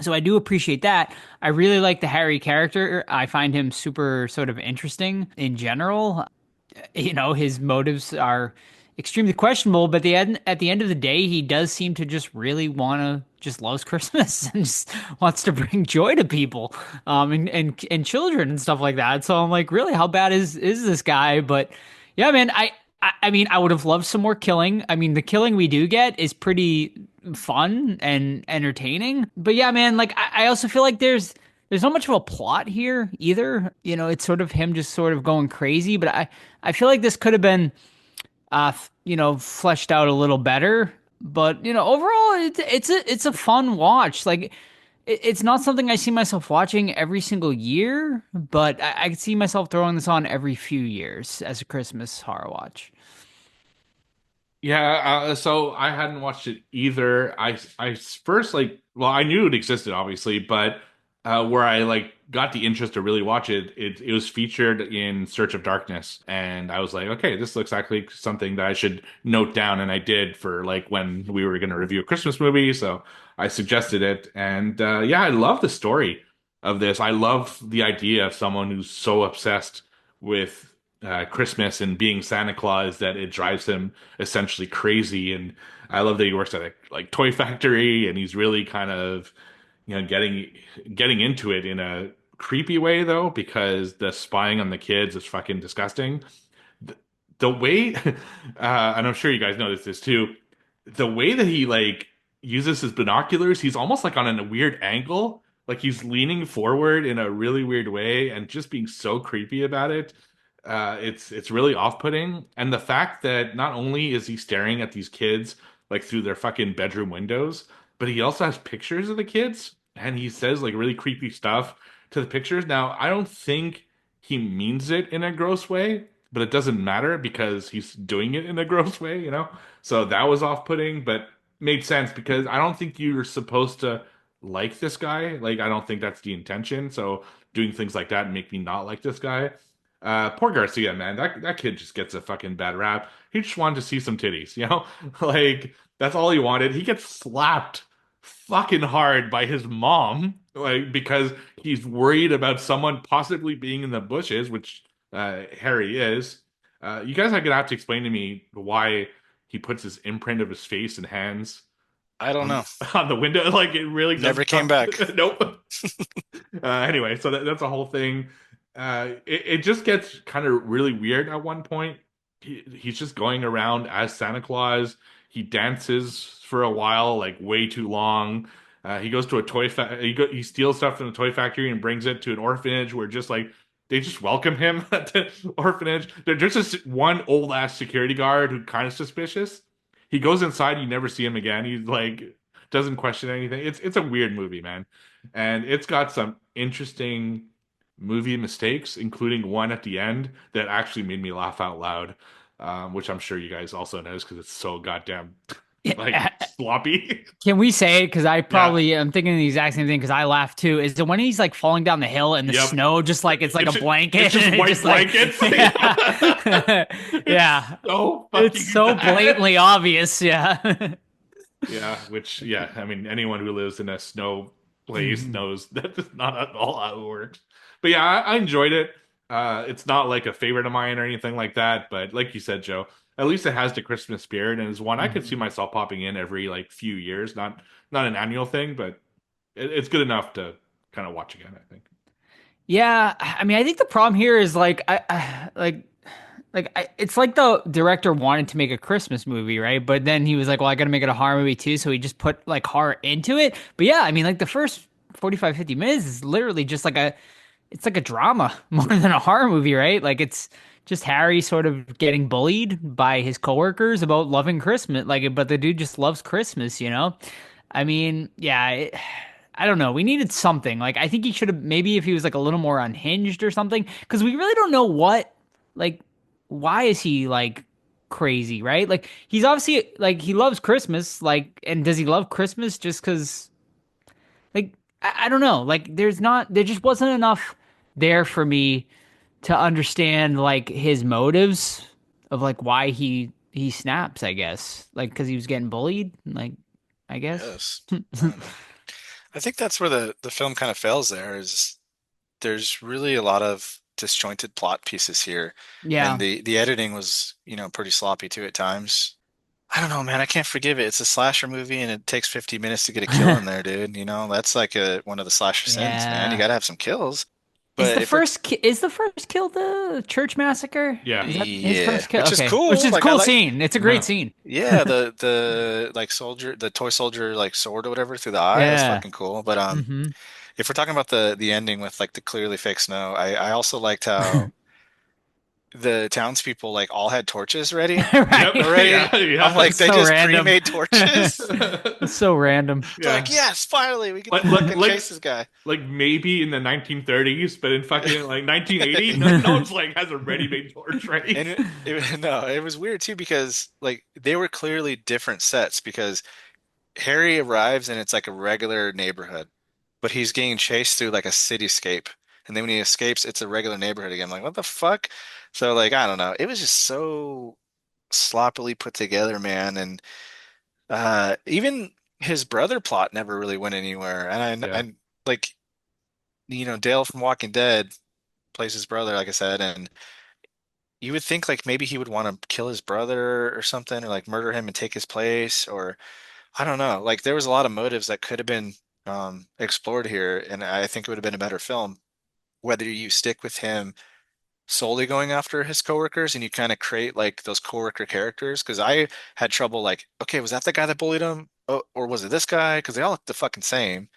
So I do appreciate that. I really like the Harry character. I find him super sort of interesting in general. his motives are extremely questionable. But at the end of the day, he does seem to just really want to just loves Christmas and just wants to bring joy to people, and children and stuff like that. So I'm like, really, how bad is this guy? But yeah, man, I mean, I would have loved some more killing. I mean, the killing we do get is pretty fun and entertaining. But yeah, man, like I also feel like there's not much of a plot here either. It's sort of him just sort of going crazy. But I feel like this could have been fleshed out a little better. But overall, it's a fun watch. Like it's not something I see myself watching every single year, but I could see myself throwing this on every few years as a Christmas horror watch. Yeah, so I hadn't watched it either. I first like, well, I knew it existed obviously, but where I like got the interest to really watch it, it was featured in Search of Darkness, and I was like, okay, this looks like something that I should note down, and I did for like when we were going to review a Christmas movie, so I suggested it, and yeah, I love the story of this. I love the idea of someone who's so obsessed with Christmas and being Santa Claus that it drives him essentially crazy. And I love that he works at a like toy factory and he's really kind of getting into it in a creepy way though, because the spying on the kids is fucking disgusting. The way, and I'm sure you guys noticed this too, the way that he like uses his binoculars, he's almost like on a weird angle. Like he's leaning forward in a really weird way and just being so creepy about it. It's really off-putting. And the fact that not only is he staring at these kids like through their fucking bedroom windows, but he also has pictures of the kids and he says like really creepy stuff to the pictures. Now, I don't think he means it in a gross way, but it doesn't matter because he's doing it in a gross way, you know? So that was off-putting, but made sense because I don't think you're supposed to like this guy. Like, I don't think that's the intention. So doing things like that make me not like this guy. Poor Garcia, man. That kid just gets a fucking bad rap. He just wanted to see some titties, you know? Like, that's all he wanted. He gets slapped fucking hard by his mom, like, because he's worried about someone possibly being in the bushes, which Harry is. You guys are gonna have to explain to me why he puts his imprint of his face and hands I don't on know. on the window. Like, it really Never doesn't came come. back. Nope. Anyway, so that's a whole thing. It just gets kind of really weird at one point. He's just going around as Santa Claus. He dances for a while, like way too long. He goes to a he steals stuff from the toy factory and brings it to an orphanage where just like they just welcome him at the orphanage. There's just one old ass security guard who kind of suspicious. He goes inside, you never see him again. He's like doesn't question anything. It's a weird movie, man, and it's got some interesting movie mistakes, including one at the end that actually made me laugh out loud, which I'm sure you guys also noticed because it's so goddamn like sloppy. Can we say it? Because I Yeah. am thinking the exact same thing because I laughed too. Is it when he's like falling down the hill and the Yep. snow just like it's like It's a ju- blanket? it's just and it white like- blankets. yeah. Yeah. So fucking It's so bad. blatantly obvious. Yeah. Yeah, which yeah, I mean anyone who lives in a snow place knows that is not at all how it works. But yeah, I enjoyed it. It's not like a favorite of mine or anything like that, but like you said, Joe, at least it has the Christmas spirit and is one I could see myself popping in every like few years, not an annual thing, but it's good enough to kind of watch again, I think. Yeah, I mean, I think the problem here is like, it's like the director wanted to make a Christmas movie, right? But then he was like, well, I got to make it a horror movie too, so he just put like horror into it. But yeah, I mean, like the first 45, 50 minutes is literally just like it's like a drama more than a horror movie, right? Like it's just Harry sort of getting bullied by his coworkers about loving Christmas, like, but the dude just loves Christmas, you know? I mean, yeah, I don't know. We needed something. Like, I think he should have maybe if he was like a little more unhinged or something, because we really don't know like, why is he like crazy, right? Like, he's obviously like he loves Christmas, like, and does he love Christmas just because, like, I don't know. Like, there just wasn't enough there for me to understand like his motives of like why he snaps, I guess. Like, because he was getting bullied, like, I guess. Yes. I don't know. I think that's where the film kind of fails there is there's really a lot of disjointed plot pieces here, Yeah. and the editing was, pretty sloppy too at times. I don't know, man. I can't forgive it. It's a slasher movie, and it takes 50 minutes to get a kill in there, dude. That's like one of the slasher sins, man. You Yeah. gotta have some kills. Is But the if we're first is the first kill the church massacre? Yeah. Is that his Yeah, first kill? which is Okay. cool. Which is a Like I cool like, scene. It's a Yeah. great scene. yeah, the like soldier, the toy soldier like sword or whatever through the eye. That's Yeah. fucking cool. But Hmm. if we're talking about the ending with like the clearly fake snow, I also liked how the townspeople like all had torches ready Right. Yep. already. Yeah. Yeah. I'm like, they So just random. pre-made torches. It's so random. They're like, yes, finally we get to Like, fucking like, chase this guy. like maybe in the 1930s, but in fucking like 1980, no one's like has a ready-made torch ready. And no, it was weird too because like they were clearly different sets because Harry arrives and it's like a regular neighborhood, but he's getting chased through like a cityscape. And then when he escapes, it's a regular neighborhood again. I'm like, what the fuck? So like, I don't know. It was just so sloppily put together, man. And even his brother plot never really went anywhere. And Yeah. like, Dale from Walking Dead plays his brother, like I said, and you would think like maybe he would want to kill his brother or something, or like murder him and take his place, or I don't know. Like there was a lot of motives that could have been explored here, and I think it would have been a better film. Whether you stick with him solely going after his coworkers and you kind of create like those coworker characters, because I had trouble like, okay, was that the guy that bullied him? Oh, or was it this guy? Because they all look the fucking same.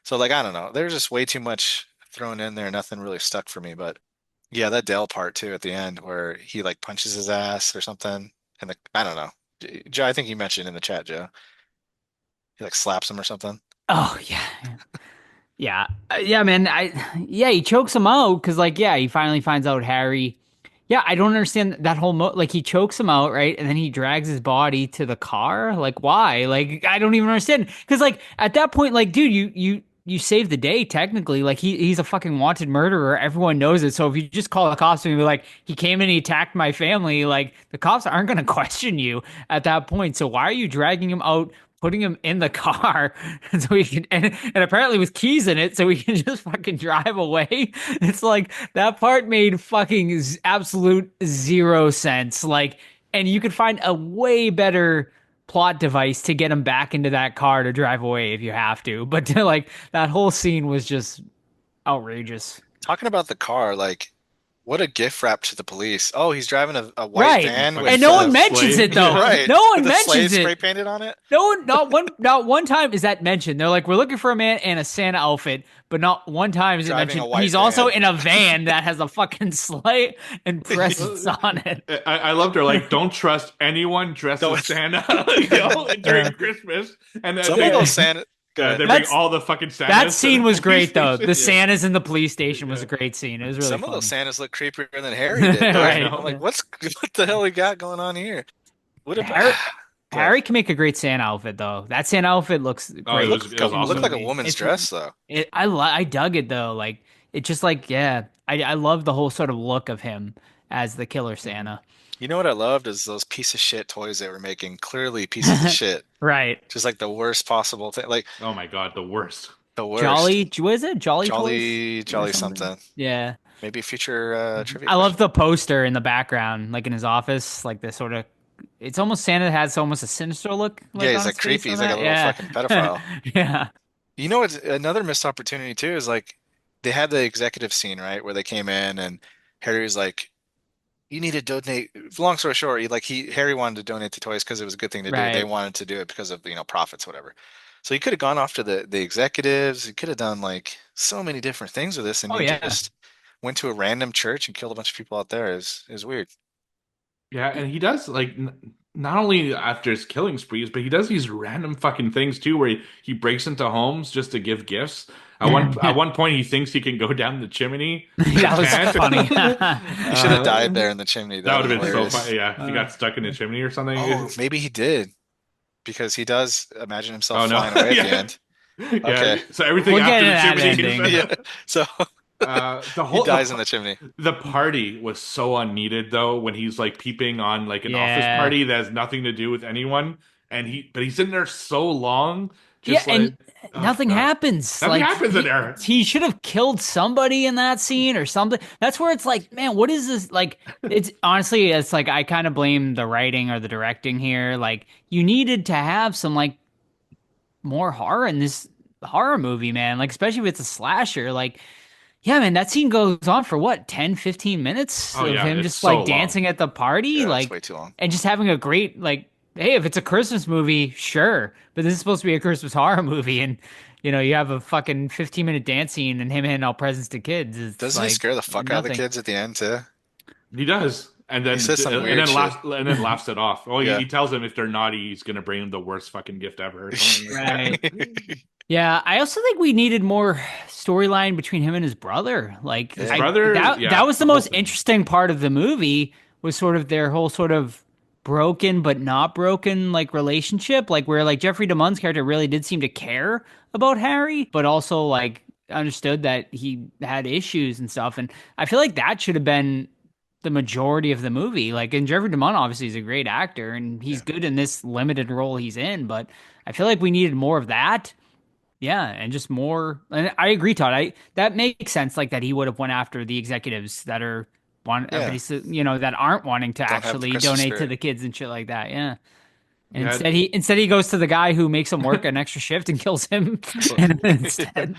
So like, I don't know. There's just way too much thrown in there. Nothing really stuck for me. But yeah, that Dale part too at the end where he like punches his ass or something. And I don't know. Joe, I think you mentioned in the chat, Joe. He like slaps him or something. Oh yeah. Yeah. Yeah, man. Yeah, he chokes him out because, like, yeah, he finally finds out Harry. Yeah, I don't understand that whole like he chokes him out, right? And then he drags his body to the car. Like, why? Like, I don't even understand. Because, like, at that point, like, dude, you saved the day technically. Like, he's a fucking wanted murderer. Everyone knows it. So if you just call the cops and be like, he came and he attacked my family, like, the cops aren't gonna question you at that point. So why are you dragging him out? Putting him in the car so he can and apparently with keys in it so he can just fucking drive away. It's like that part made fucking absolute zero sense. Like, and you could find a way better plot device to get him back into that car to drive away if you have to. But like that whole scene was just outrageous. Talking about the car, like, what a gift wrap to the police. Oh, he's driving a white Right. van And with And no one the mentions sleigh. it though. right. No one With the sleigh mentions spray it. painted on it. No one, not one time is that mentioned. They're like, we're looking for a man in a Santa outfit, but not one time is it Driving a mentioned. white He's also van. in a van that has a fucking sleigh and presents on it. I loved her. Like, don't trust anyone dressed Don't- as Santa, during Yeah. Christmas. And Some of those Santa. Go ahead. they bring That's- all the fucking Santas. That to scene the was police great though. The station. Santas in the police station was a great scene. It was really Some fun. of those Santas look creepier than Harry did. though. Right. I'm like, what the hell we got going on here? What about Harry- Harry can make a great Santa outfit though. That Santa outfit looks great. Oh, it was Looked awesome. like a woman's It's- dress though. I dug it though. Like it just like yeah. I love the whole sort of look of him as the killer Santa. You know what I loved is those piece of shit toys they were making. Clearly pieces of shit. Right. Just like the worst possible thing. Like Oh my god, the worst. the worst. Jolly, what is it? Jolly Jolly, Toys? Jolly Or something. Yeah. Maybe future trivia. I love the poster in the background, like in his office, like this sort of. It's almost Santa has almost a sinister look. Yeah, he's on like his face creepy. on He's like a that. little Yeah. fucking pedophile. Yeah. You know what? Another missed opportunity too is like they had the executive scene, right, where they came in and Harry was like, "You need to donate." Long story short, Harry wanted to donate to toys because it was a good thing to do. Right. They wanted to do it because of profits, whatever. So you could have gone off to the executives. You could have done like so many different things with this, and Oh, you yeah. just went to a random church and killed a bunch of people out there. Is weird. Yeah, and he does like not only after his killing sprees, but he does these random fucking things too, where he breaks into homes just to give gifts. At one point, he thinks he can go down the chimney. That was Can't. funny. He should have died there in the chimney. That would have been so hilarious. funny. Yeah, if he got stuck in the chimney or something. Oh, maybe he did, because he does imagine himself Oh, no. flying away at the Yeah. end. Yeah, Okay. so everything We'll get after the into that chimney. ending. Yeah. So The he whole dies in the chimney. the party was so unneeded though when he's like peeping on like an office Yeah. party that has nothing to do with anyone, and he's in there so long Just yeah, and oh, nothing God. happens. Nothing Like happens in there. he should have killed somebody in that scene or something. That's where it's like, man, what is this? Like, it's honestly, it's like I kind of blame the writing or the directing here. Like, you needed to have some like more horror in this horror movie, man. Like, especially if it's a slasher. Like, yeah, man, that scene goes on for what, 10, 15 minutes Oh of yeah, him it's just so like long. dancing at the party, Yeah, it's like, way too long. and just having a great, like, hey, if it's a Christmas movie, sure, but this is supposed to be a Christmas horror movie, and you have a fucking 15-minute dance scene and him handing out presents to kids. It's Doesn't he like scare the fuck out of the nothing. kids at the end too? He does, He says some weird shit. laughs it off. Oh, Yeah. he tells them if they're naughty, he's gonna bring them the worst fucking gift ever. Or something like that. Right. Yeah, I also think we needed more storyline between him and his brother. Like His brother, yeah, that was the the whole most thing. interesting part of the movie was sort of their whole sort of broken but not broken like relationship, like where like Jeffrey DeMunn's character really did seem to care about Harry, but also like understood that he had issues and stuff. And I feel like that should have been the majority of the movie. Like, and Jeffrey DeMunn obviously is a great actor and he's good in this limited role he's in, but I feel like we needed more of that. Yeah, and just more. And I agree, Todd. That makes sense. Like that, he would have went after the executives that are Yeah. that aren't wanting to Don't have the actually Christmas donate to spirit. the kids and shit like that. Yeah. And Yeah. instead he goes to the guy who makes him work an extra shift and kills him. And instead,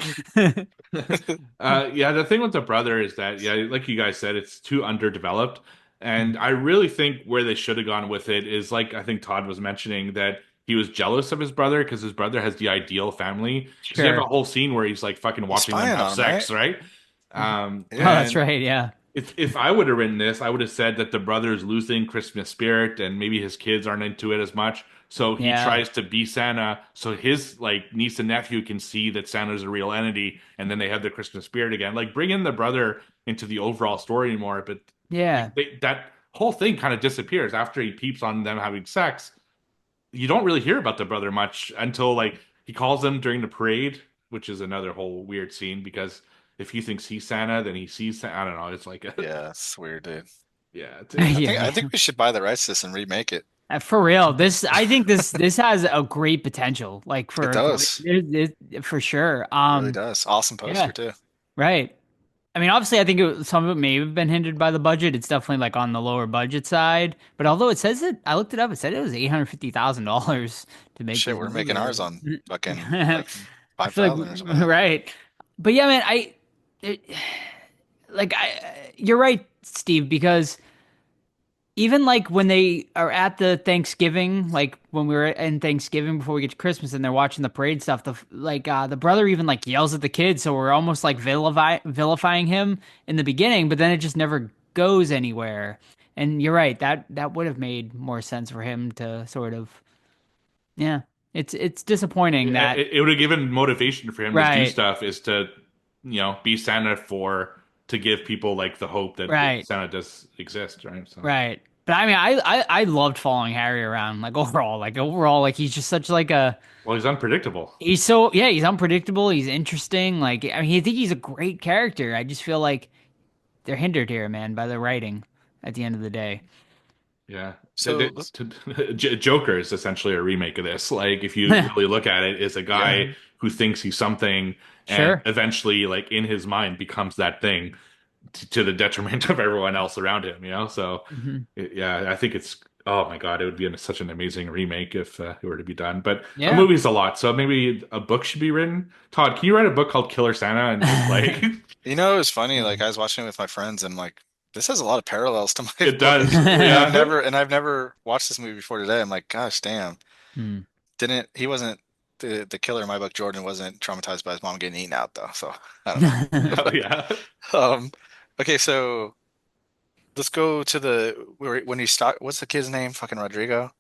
Yeah, the thing with the brother is that, yeah, like you guys said, it's too underdeveloped. And I really think where they should have gone with it is like I think Todd was mentioning that he was jealous of his brother because his brother has the ideal family. Because you have Sure. a whole scene where he's like fucking watching them spying have on him, sex, right? oh, that's And right. Yeah. if I would have written this, I would have said that the brother's losing Christmas spirit and maybe his kids aren't into it as much. So he Yeah. tries to be Santa so his like niece and nephew can see that Santa's a real entity and then they have the Christmas spirit again. Like bring in the brother into the overall story more, but Yeah. that whole thing kind of disappears after he peeps on them having sex. You don't really hear about the brother much until like he calls them during the parade, which is another whole weird scene because if he thinks he's Santa, then he sees Santa. I don't know. It's like, Yeah, it's weird, dude. yeah, Yeah. I think we should buy the rights to this and remake it. For real, I think this has a great potential. Like for It does. for sure. It really does. Awesome poster yeah. too. Right. I mean, obviously, I think some of it may have been hindered by the budget. It's definitely like on the lower budget side. But although it says I looked it up. It said it was $850,000 to make. Shit, this we're movie. making ours on fucking I like feel 5,000 or like, something. right. But yeah, man, you're right, Steve, because even like when they are at the Thanksgiving, like when we were in Thanksgiving before we get to Christmas and they're watching the parade stuff, the brother even like yells at the kids, so we're almost like vilifying him in the beginning, but then it just never goes anywhere. And you're right, that would have made more sense for him to sort of, yeah. It's disappointing that it would have given motivation for him to do Right. stuff is to, be Santa to give people like the hope that Right. Santa does exist, right? So. Right. But I mean, I loved following Harry around, like overall, like he's just such like Well, he's unpredictable. he's unpredictable, he's interesting. Like, I mean, I think he's a great character. I just feel like they're hindered here, man, by the writing at the end of the day. Yeah. So Joker is essentially a remake of this. Like, if you really look at it, is a guy who thinks he's something and Sure. eventually, like, in his mind becomes that thing to the detriment of everyone else around him, So, yeah, I think it's, oh my God, it would be such an amazing remake if it were to be done. But Yeah. a movie's a lot. So maybe a book should be written. Todd, can you write a book called Killer Santa and just like, it was funny. Like I was watching it with my friends, and like this has a lot of parallels to my. it does. And Yeah. I've never watched this movie before today. I'm like, gosh, damn. Hmm. He wasn't the killer in my book. Jordan wasn't traumatized by his mom getting eaten out though. So I don't know. Oh, yeah. Okay, so let's go to when you start. What's the kid's name? Fucking Rodrigo.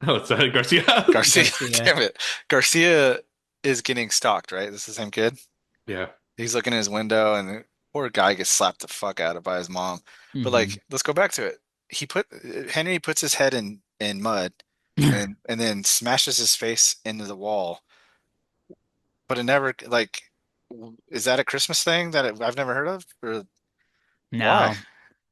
Oh, it's Garcia. Garcia. Garcia. Damn it. Garcia is getting stalked, right? This is the same kid. Yeah. He's looking in his window, and the poor guy gets slapped the fuck out of by his mom. But like, let's go back to it. Henry puts his head in mud and then smashes his face into the wall. But it never like, is that a Christmas thing that I've never heard of? Or No. why?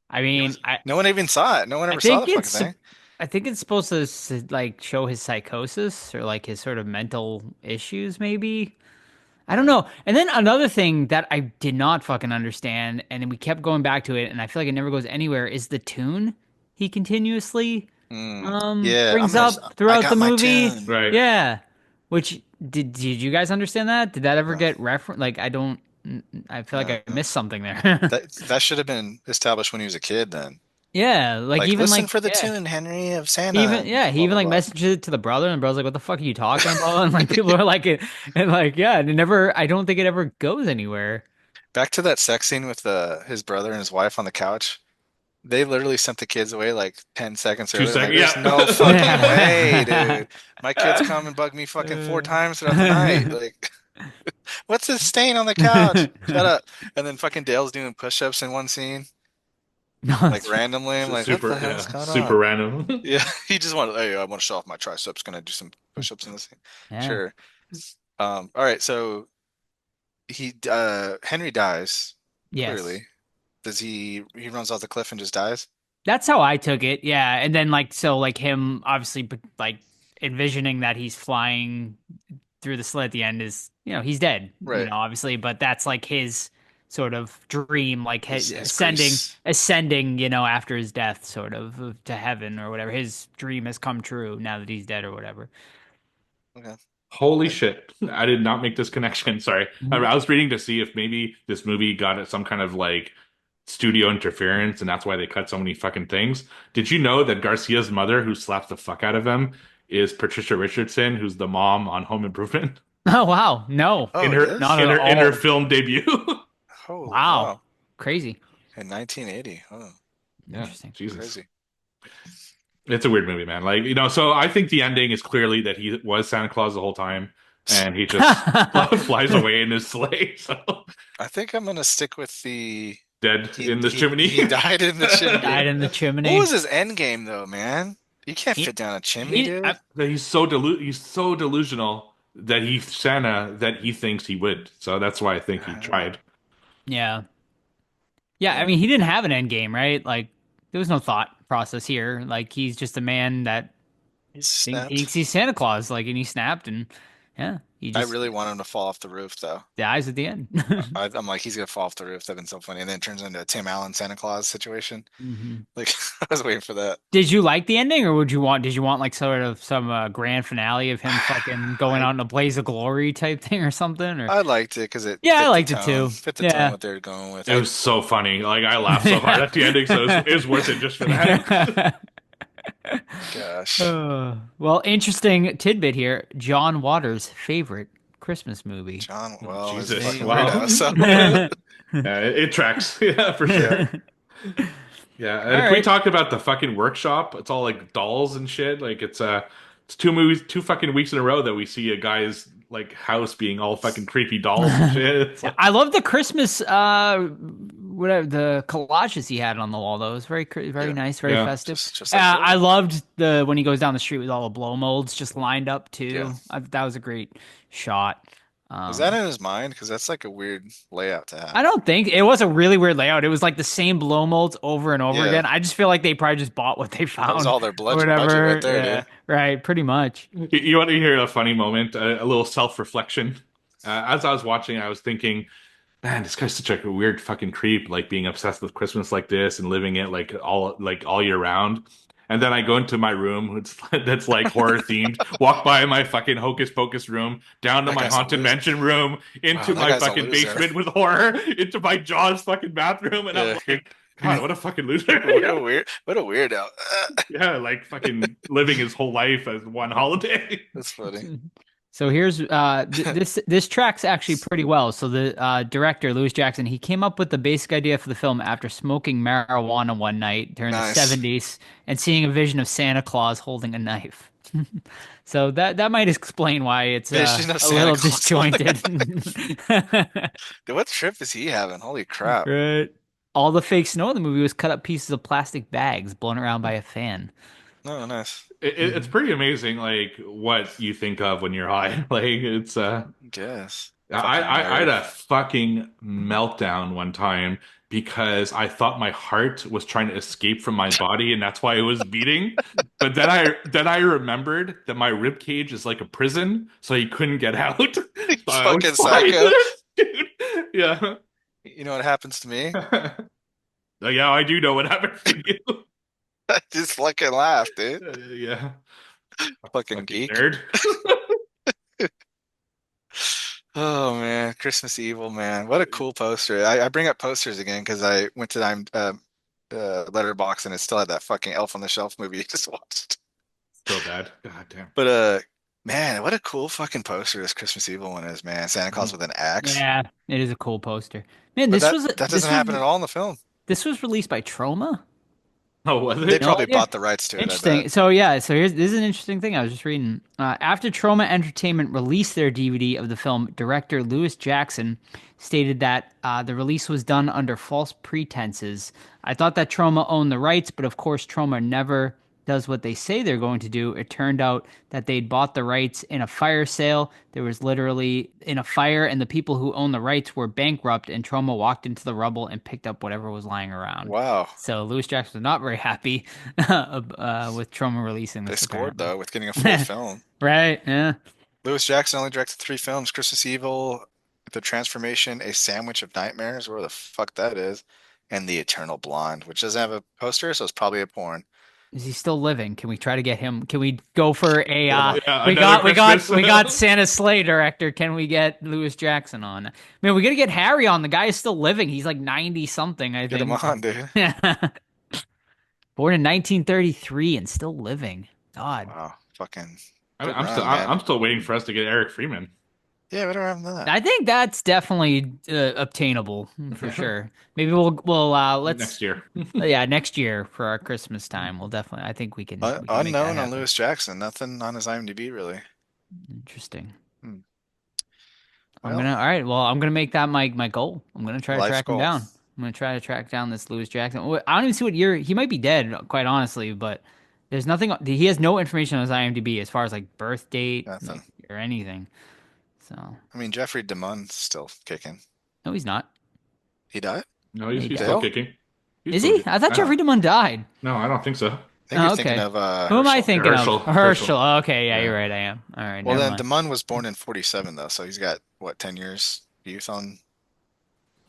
I mean, No one even saw it. No one I ever saw think the fucking it's thing. I think it's supposed to like show his psychosis or like his sort of mental issues, maybe. I don't know. And then another thing that I did not fucking understand, and we kept going back to it, and I feel like it never goes anywhere, is the tune he continuously Yeah, brings up I throughout got the my movie. tune. Right. Yeah. Which did you guys understand that? Did that ever get referenced? Like I feel like No. I missed something there. That should have been established when he was a kid then. Yeah, like Like, even listen like for the yeah. tune, Henry, of Santa. He even and yeah, he blah, even blah, like blah. messaged it to the brother, and the brother's like, "What the fuck are you talking about?" And like people are like, and like yeah, and it never. I don't think it ever goes anywhere. Back to that sex scene with his brother and his wife on the couch. They literally sent the kids away like 10 seconds 2 earlier. Like, seconds. there's Yeah. no fucking way, dude. My kids come and bug me fucking 4 times throughout the night. Like, what's this stain on the couch? Shut up. And then fucking Dale's doing push-ups in one scene, No, like randomly. I'm like, what the hell's going Super on? random. Yeah, he just wanted, hey, I want to show off my triceps. Gonna do some push-ups in this scene. yeah. Sure. All right, so Henry dies, Yes. clearly. Does he runs off the cliff and just dies? That's how I took it. Yeah, and then like so like him obviously like envisioning that he's flying through the slit at the end is he's dead. Right. Obviously, but that's like his sort of dream, like His ascending grace. after his death, sort of to heaven or whatever. His dream has come true now that he's dead or whatever. Okay. Holy shit. I did not make this connection. Sorry. I was reading to see if maybe this movie got some kind of like studio interference and that's why they cut so many fucking things. Did you know that Garcia's mother, who slapped the fuck out of him, is Patricia Richardson, who's the mom on Home Improvement? Oh wow, no, Oh, in it her is? Not in at her in her all. film debut. Oh, Wow, crazy, In 1980. Oh, Yeah, interesting. Jesus. crazy. It's a weird movie, man. Like, so I think the ending is clearly that he was Santa Claus the whole time and he just flies away in his sleigh. So I think I'm gonna stick with the dead in the chimney. He died in the chimney. Died in the chimney. What was his end game though, man? You can't fit down a chimney, dude. That he's so delusional that he's Santa that he thinks he would. So that's why I think he tried. Yeah. Yeah, I mean, he didn't have an end game, right? Like, there was no thought process here. Like, he's just a man that He snapped. thinks he's Santa Claus, like, and he snapped, and yeah, he I just really want him to fall off the roof though. dies at the end. I'm like, he's gonna fall off the roof. That'd been so funny. And then it turns into a Tim Allen Santa Claus situation. Mhm. Like, I was waiting for that. Did you like the ending, or did you want like sort of some grand finale of him fucking going out in a blaze of glory type thing or something? Or I liked it because it Yeah, I fit the liked it tone, too. Fit the Yeah. tone what they were going with. It was so funny. Like, I laughed so hard at the ending, so it was worth it just for that. Gosh. Well, interesting tidbit here. John Waters' favorite Christmas movie. John, well, is Jesus. fucking Wow. weirdo. So Yeah, it tracks. Yeah, for sure. Yeah, and All we right. talked about the fucking workshop. It's all like dolls and shit. Like it's 2 fucking weeks in a row that we see a guy's like house being all fucking creepy dolls and shit. It's like, I love the Christmas whatever the collages he had on the wall though. It was very Yeah. nice, very Yeah. festive. just like I loved the when he goes down the street with all the blow molds just lined up too. Yeah. That was a great shot. was that in his mind? Because that's like a weird layout to have. I don't think it was a really weird layout. It was like the same blow molds over and over Yeah. again. I just feel like they probably just bought what they found. That was all their or budget whatever. right there, Yeah, dude. right, pretty much. you want to hear a funny moment, a little self-reflection. As I was watching, I was thinking, man, this guy's such a weird fucking creep, like being obsessed with Christmas like this and living it like all year round. And then I go into my room, that's like horror themed, walk by my fucking Hocus Pocus room, down to That my guy's a Haunted loser. Mansion room, into Wow, that my guy's a fucking loser. basement with horror, into my Jaws fucking bathroom, and I'm Yeah. like, God, what a fucking loser. What a weirdo. Yeah, like fucking living his whole life as one holiday. That's funny. So here's this tracks actually pretty well. So the director Louis Jackson, he came up with the basic idea for the film after smoking marijuana one night during Nice. the 70s and seeing a vision of Santa Claus holding a knife. So that might explain why it's Vision of a Santa little Claus holding a disjointed. Dude, what trip is he having? Holy crap. Right. All the fake snow in the movie was cut up pieces of plastic bags blown around by a fan. Oh, nice. It's pretty amazing, like what you think of when you're high. Like it's Guess. I had a fucking meltdown one time because I thought my heart was trying to escape from my body and that's why it was beating. But then I remembered that my rib cage is like a prison, so he couldn't get out. So I was Fucking fine. psycho. Dude. Yeah. You know what happens to me? Yeah, I do know what happened to you. I just fucking laugh, dude. Yeah. Fucking geek. Nerd. Oh man, Christmas Evil, man. What a cool poster. I bring up posters again because I went to Letterbox and it still had that fucking Elf on the Shelf movie you just watched. So bad. God damn. But man, what a cool fucking poster this Christmas Evil one is, man. Santa Claus with an axe. Yeah, it is a cool poster. Man, But this was that this doesn't happen at all in the film. This was released by Troma. Oh, was They it? probably idea. bought the rights to it, I Interesting. bet. So yeah, so this is an interesting thing I was just reading. After Troma Entertainment released their DVD of the film, director Lewis Jackson stated that the release was done under false pretenses. I thought that Troma owned the rights, but of course Troma never does what they say they're going to do. It turned out that they'd bought the rights in a fire sale. There was literally in a fire, and the people who owned the rights were bankrupt, and Troma walked into the rubble and picked up whatever was lying around. Wow. So Lewis Jackson was not very happy with Troma releasing They this. scored apparently. though with getting a full film. Right? Yeah. Lewis Jackson only directed 3 films: Christmas Evil, The Transformation, A Sandwich of Nightmares, where the fuck that is, and The Eternal Blonde, which doesn't have a poster, so it's probably a porn. Is he still living? Can we try to get him? Can we go for a? Yeah, we another got Christmas. Santa's Sleigh director. Can we get Lewis Jackson on? Man, we gotta get Harry on. The guy is still living. He's like 90 something. I Get think. him on, dude. Born in 1933 and still living. God. Wow, fucking. I'm, Good I'm run, still man. I'm still waiting for us to get Eric Freeman. Yeah, whatever happened to that? I think that's definitely obtainable for sure. Maybe we'll let's Next year. yeah, next year for our Christmas time. We'll definitely. I think we can. We can make that Unknown on happen. Lewis Jackson. Nothing on his IMDb really. Interesting. Hmm. I'm Well, gonna. All right. Well, I'm gonna make that my goal. I'm gonna try to life's track him goal. down. I'm gonna try to track down this Lewis Jackson. I don't even see what year he might be dead. Quite honestly, but there's nothing. He has no information on his IMDb as far as like birth date Nothing. or anything. So I mean, Jeffrey DeMunn's still kicking. no, he's not. He died? No, he's Dale? still kicking. He's Is still he? I thought kicking. Jeffrey DeMunn died. No, I don't think so. I think Oh, you're thinking okay. of Who am I Herschel. thinking Herschel. of? Herschel. Oh, okay, yeah, Yeah. you're right. I am. All right. Well, never then mind. DeMunn was born in 47 though, so he's got what, 10 years youth on.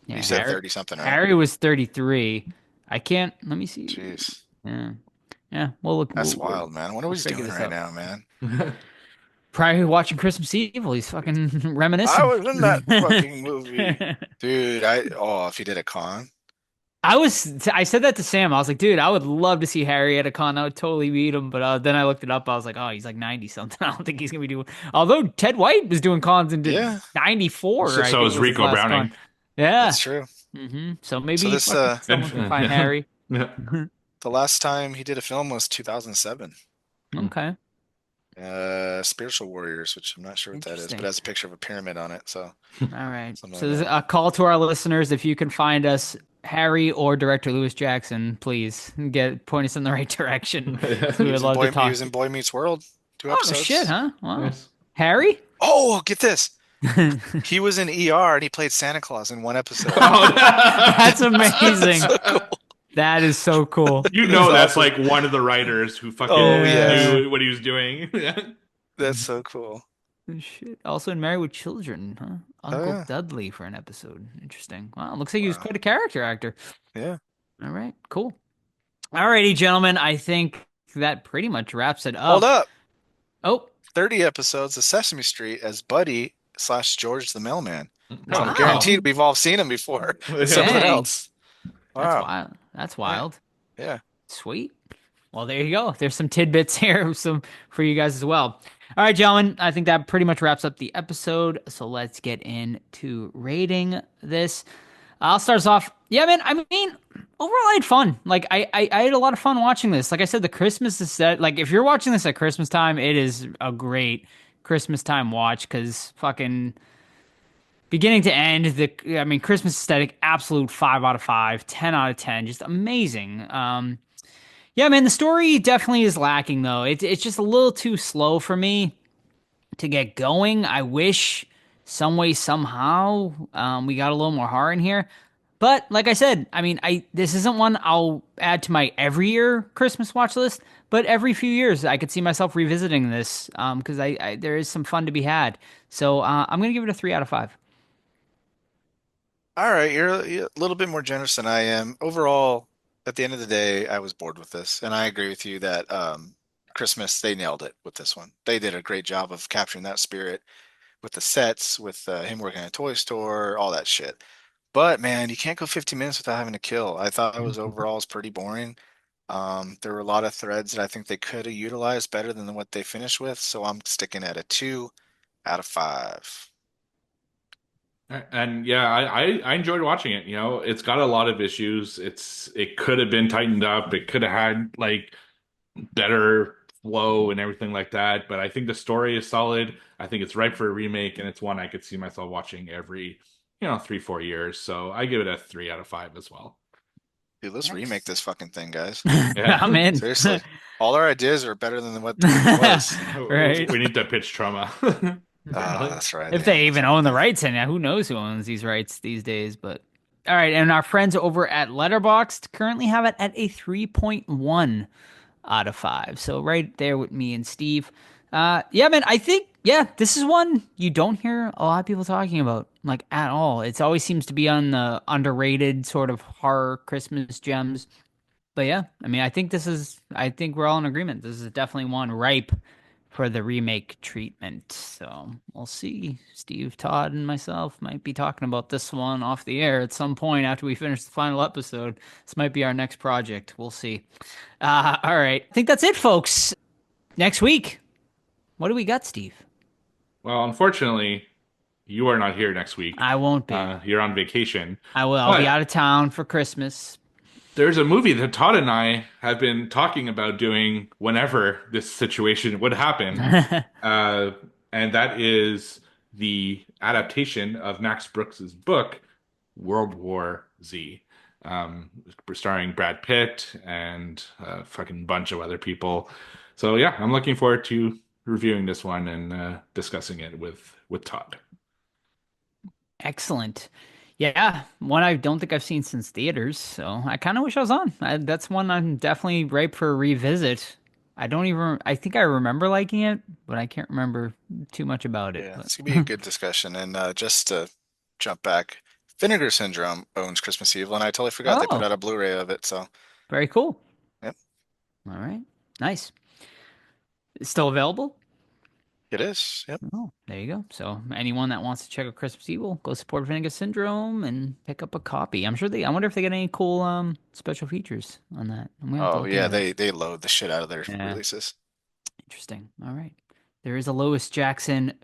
Yeah, You said Harry, 30 something, right? Harry was 33. I can't. Let me see. Jeez, Yeah. Yeah. Well, look. that's we'll wild, man. What are we figure doing this right out. now, man? Probably watching Christmas Evil. He's fucking reminiscing. I was in that fucking movie, dude. If he did a con, I said that to Sam. I was like, dude, I would love to see Harry at a con. I would totally meet him. But then I looked it up. I was like, oh, he's like 90 something. I don't think he's gonna be doing. Although Ted White was doing cons in Yeah. 94. So I think is was his Rico last Browning. con. Yeah. that's true. So maybe So this, someone can find Harry. Yeah. The last time he did a film was 2007. Okay. Spiritual Warriors, which I'm not sure what that is, Interesting. but it has a picture of a pyramid on it. So All right. Something So like there's that. a call to our listeners. If you can find us Harry or director Lewis Jackson, please point us in the right direction. We he would was, love to he talk. was in Boy Meets World, 2 Oh episodes. shit, huh? Wow. Nice. Harry? Oh, get this. He was in ER and he played Santa Claus in 1 episode. That's amazing. So cool. That is so cool. You know That's that's like one of the writers who fucking Oh, yeah. knew what he was doing. Yeah. That's so cool. Shit. Also in Married with Children, huh? Uncle yeah. Dudley for an episode. Interesting. Wow, looks like he was Wow. quite a character actor. Yeah. All right, cool. Alrighty, gentlemen. I think that pretty much wraps it up. Hold up. Oh, 30 episodes of Sesame Street as Buddy / George the Mailman. So Wow. I'm guaranteed we've all seen him before. Something Dang. else. that's Wow. wild. That's wild. Yeah. Sweet. Well, there you go. There's some tidbits here for you guys as well. All right, gentlemen. I think that pretty much wraps up the episode. So let's get into rating this. I'll start us off. Yeah, man. I mean, overall, I had fun. Like, I had a lot of fun watching this. Like I said, the Christmas is set. Like, if you're watching this at Christmas time, it is a great Christmas time watch because fucking beginning to end, Christmas aesthetic, absolute 5 out of 5, 10 out of 10, just amazing. Yeah, man, the story definitely is lacking though. It's just a little too slow for me to get going. I wish some way, somehow, we got a little more horror in here. But like I said, I mean, this isn't one I'll add to my every year Christmas watch list, but every few years I could see myself revisiting this because I there is some fun to be had. So I'm gonna give it a 3 out of 5. All right, you're a little bit more generous than I am. Overall, at the end of the day, I was bored with this, and I agree with you that Christmas, they nailed it with this one. They did a great job of capturing that spirit with the sets, with him working at a toy store, all that shit. But man, you can't go 15 minutes without having to kill. I thought it was overall was pretty boring. There were a lot of threads that I think they could have utilized better than what they finished with, so I'm sticking at a 2 out of 5. And yeah, I enjoyed watching it. You know, it's got a lot of issues. It could have been tightened up. It could have had like better flow and everything like that. But I think the story is solid. I think it's ripe for a remake, and it's one I could see myself watching every, 3, 4 years. So I give it a 3 out of 5 as well. Dude, let's remake this fucking thing, guys. Yeah. I'm in. Seriously. All our ideas are better than what it was. Right. We need to pitch Trauma. That's right. If they even own the rights, and who knows who owns these rights these days? But all right, and our friends over at Letterboxd currently have it at a 3.1 out of 5. So right there with me and Steve. Yeah, man, I think this is one you don't hear a lot of people talking about, like at all. It always seems to be on the underrated sort of horror Christmas gems. But yeah, I mean, I think we're all in agreement. This is definitely one ripe for the remake treatment. So we'll see. Steve, Todd, and myself might be talking about this one off the air at some point after we finish the final episode. This might be our next project. We'll see. All right. I think that's it, folks. Next week, what do we got, Steve? Well, unfortunately, you are not here next week. I won't be. You're on vacation. I will. I'll be out of town for Christmas. There's a movie that Todd and I have been talking about doing whenever this situation would happen. And that is the adaptation of Max Brooks's book, World War Z, starring Brad Pitt and a fucking bunch of other people. So yeah, I'm looking forward to reviewing this one and discussing it with Todd. Excellent. Yeah, one I don't think I've seen since theaters, so I kind of wish I was on. That's one I'm definitely ripe for a revisit. I think I remember liking it, but I can't remember too much about it. Yeah, But it's gonna be a good discussion. And just to jump back, Vinegar Syndrome owns Christmas Evil, and I totally forgot they put Oh. out a Blu-ray of it. So, very cool. yep, All right, nice. It's still available? it is. Yep. Oh, there you go. So anyone that wants to check out Christmas Evil, go support Vinegar Syndrome and pick up a copy. I wonder if they get any cool special features on that. And we have to Oh look yeah, into that. they load the shit out of their Yeah. releases. Interesting. All right. There is a Lois Jackson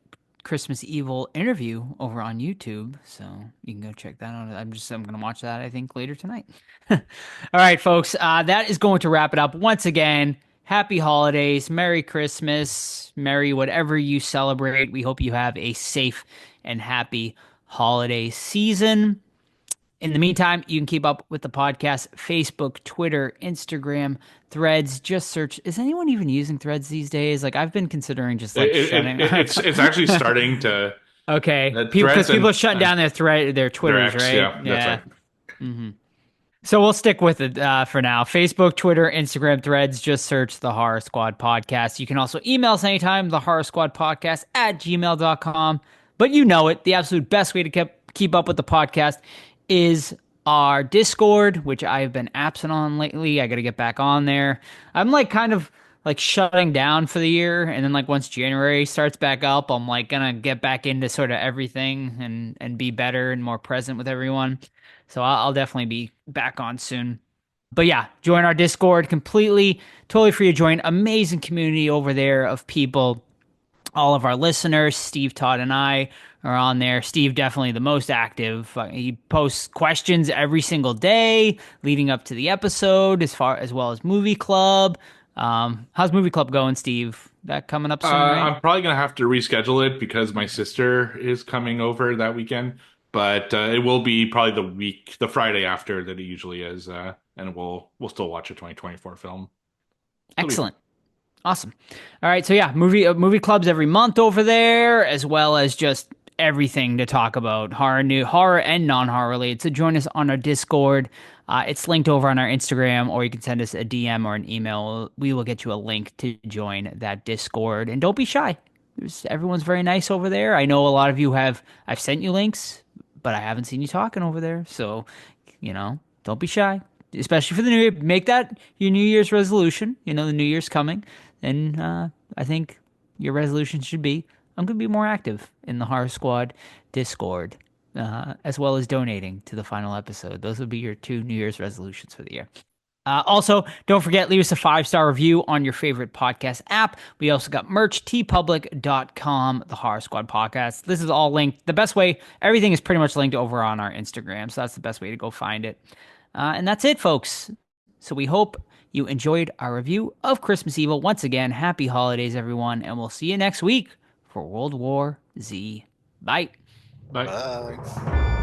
Christmas Evil interview over on YouTube, so you can go check that out. I'm gonna watch that, I think, later tonight. All right, folks. That is going to wrap it up. Once again, happy holidays, Merry Christmas, Merry whatever you celebrate. We hope you have a safe and happy holiday season. In the meantime, you can keep up with the podcast, Facebook, Twitter, Instagram, Threads. Just search. Is anyone even using Threads these days? Like, I've been considering just like shutting. It's actually starting to. Okay, The because Threads people are and- shutting down their Twitters, X, right? yeah, that's right. Mm-hmm. So we'll stick with it for now. Facebook, Twitter, Instagram, Threads. Just search the Horror Squad Podcast. You can also email us anytime, the Horror Squad Podcast at gmail.com. But you know it. The absolute best way to keep up with the podcast is our Discord, which I've been absent on lately. I got to get back on there. I'm like kind of like shutting down for the year, and then like once January starts back up, I'm like gonna get back into sort of everything and be better and more present with everyone. So I'll definitely be back on soon. But yeah, join our Discord completely, totally free to join. Amazing community over there of people. All of our listeners, Steve, Todd, and I are on there. Steve definitely the most active. He posts questions every single day leading up to the episode, as well as Movie Club. How's Movie Club going, Steve? That coming up soon, right? I'm probably gonna have to reschedule it because my sister is coming over that weekend. But it will be probably the Friday after that it usually is, and we'll still watch a 2024 film. Excellent. Awesome. All right, so yeah, movie clubs every month over there, as well as just everything to talk about, horror and non-horror related. So join us on our Discord. It's linked over on our Instagram, or you can send us a DM or an email. We will get you a link to join that Discord. And don't be shy. Everyone's very nice over there. I know a lot of you have. I've sent you links, but I haven't seen you talking over there. So, don't be shy, especially for the new year. Make that your New Year's resolution. The New Year's coming. And I think your resolution should be, I'm going to be more active in the Horror Squad Discord, as well as donating to the final episode. Those would be your 2 New Year's resolutions for the year. Also, don't forget, leave us a 5-star review on your favorite podcast app. We also got merch, tpublic.com, the Horror Squad podcast. This is all linked. The best way, everything is pretty much linked over on our Instagram, so that's the best way to go find it. And that's it, folks. So we hope you enjoyed our review of Christmas Evil. Once again, happy holidays, everyone, and we'll see you next week for World War Z. Bye. Bye. Bye.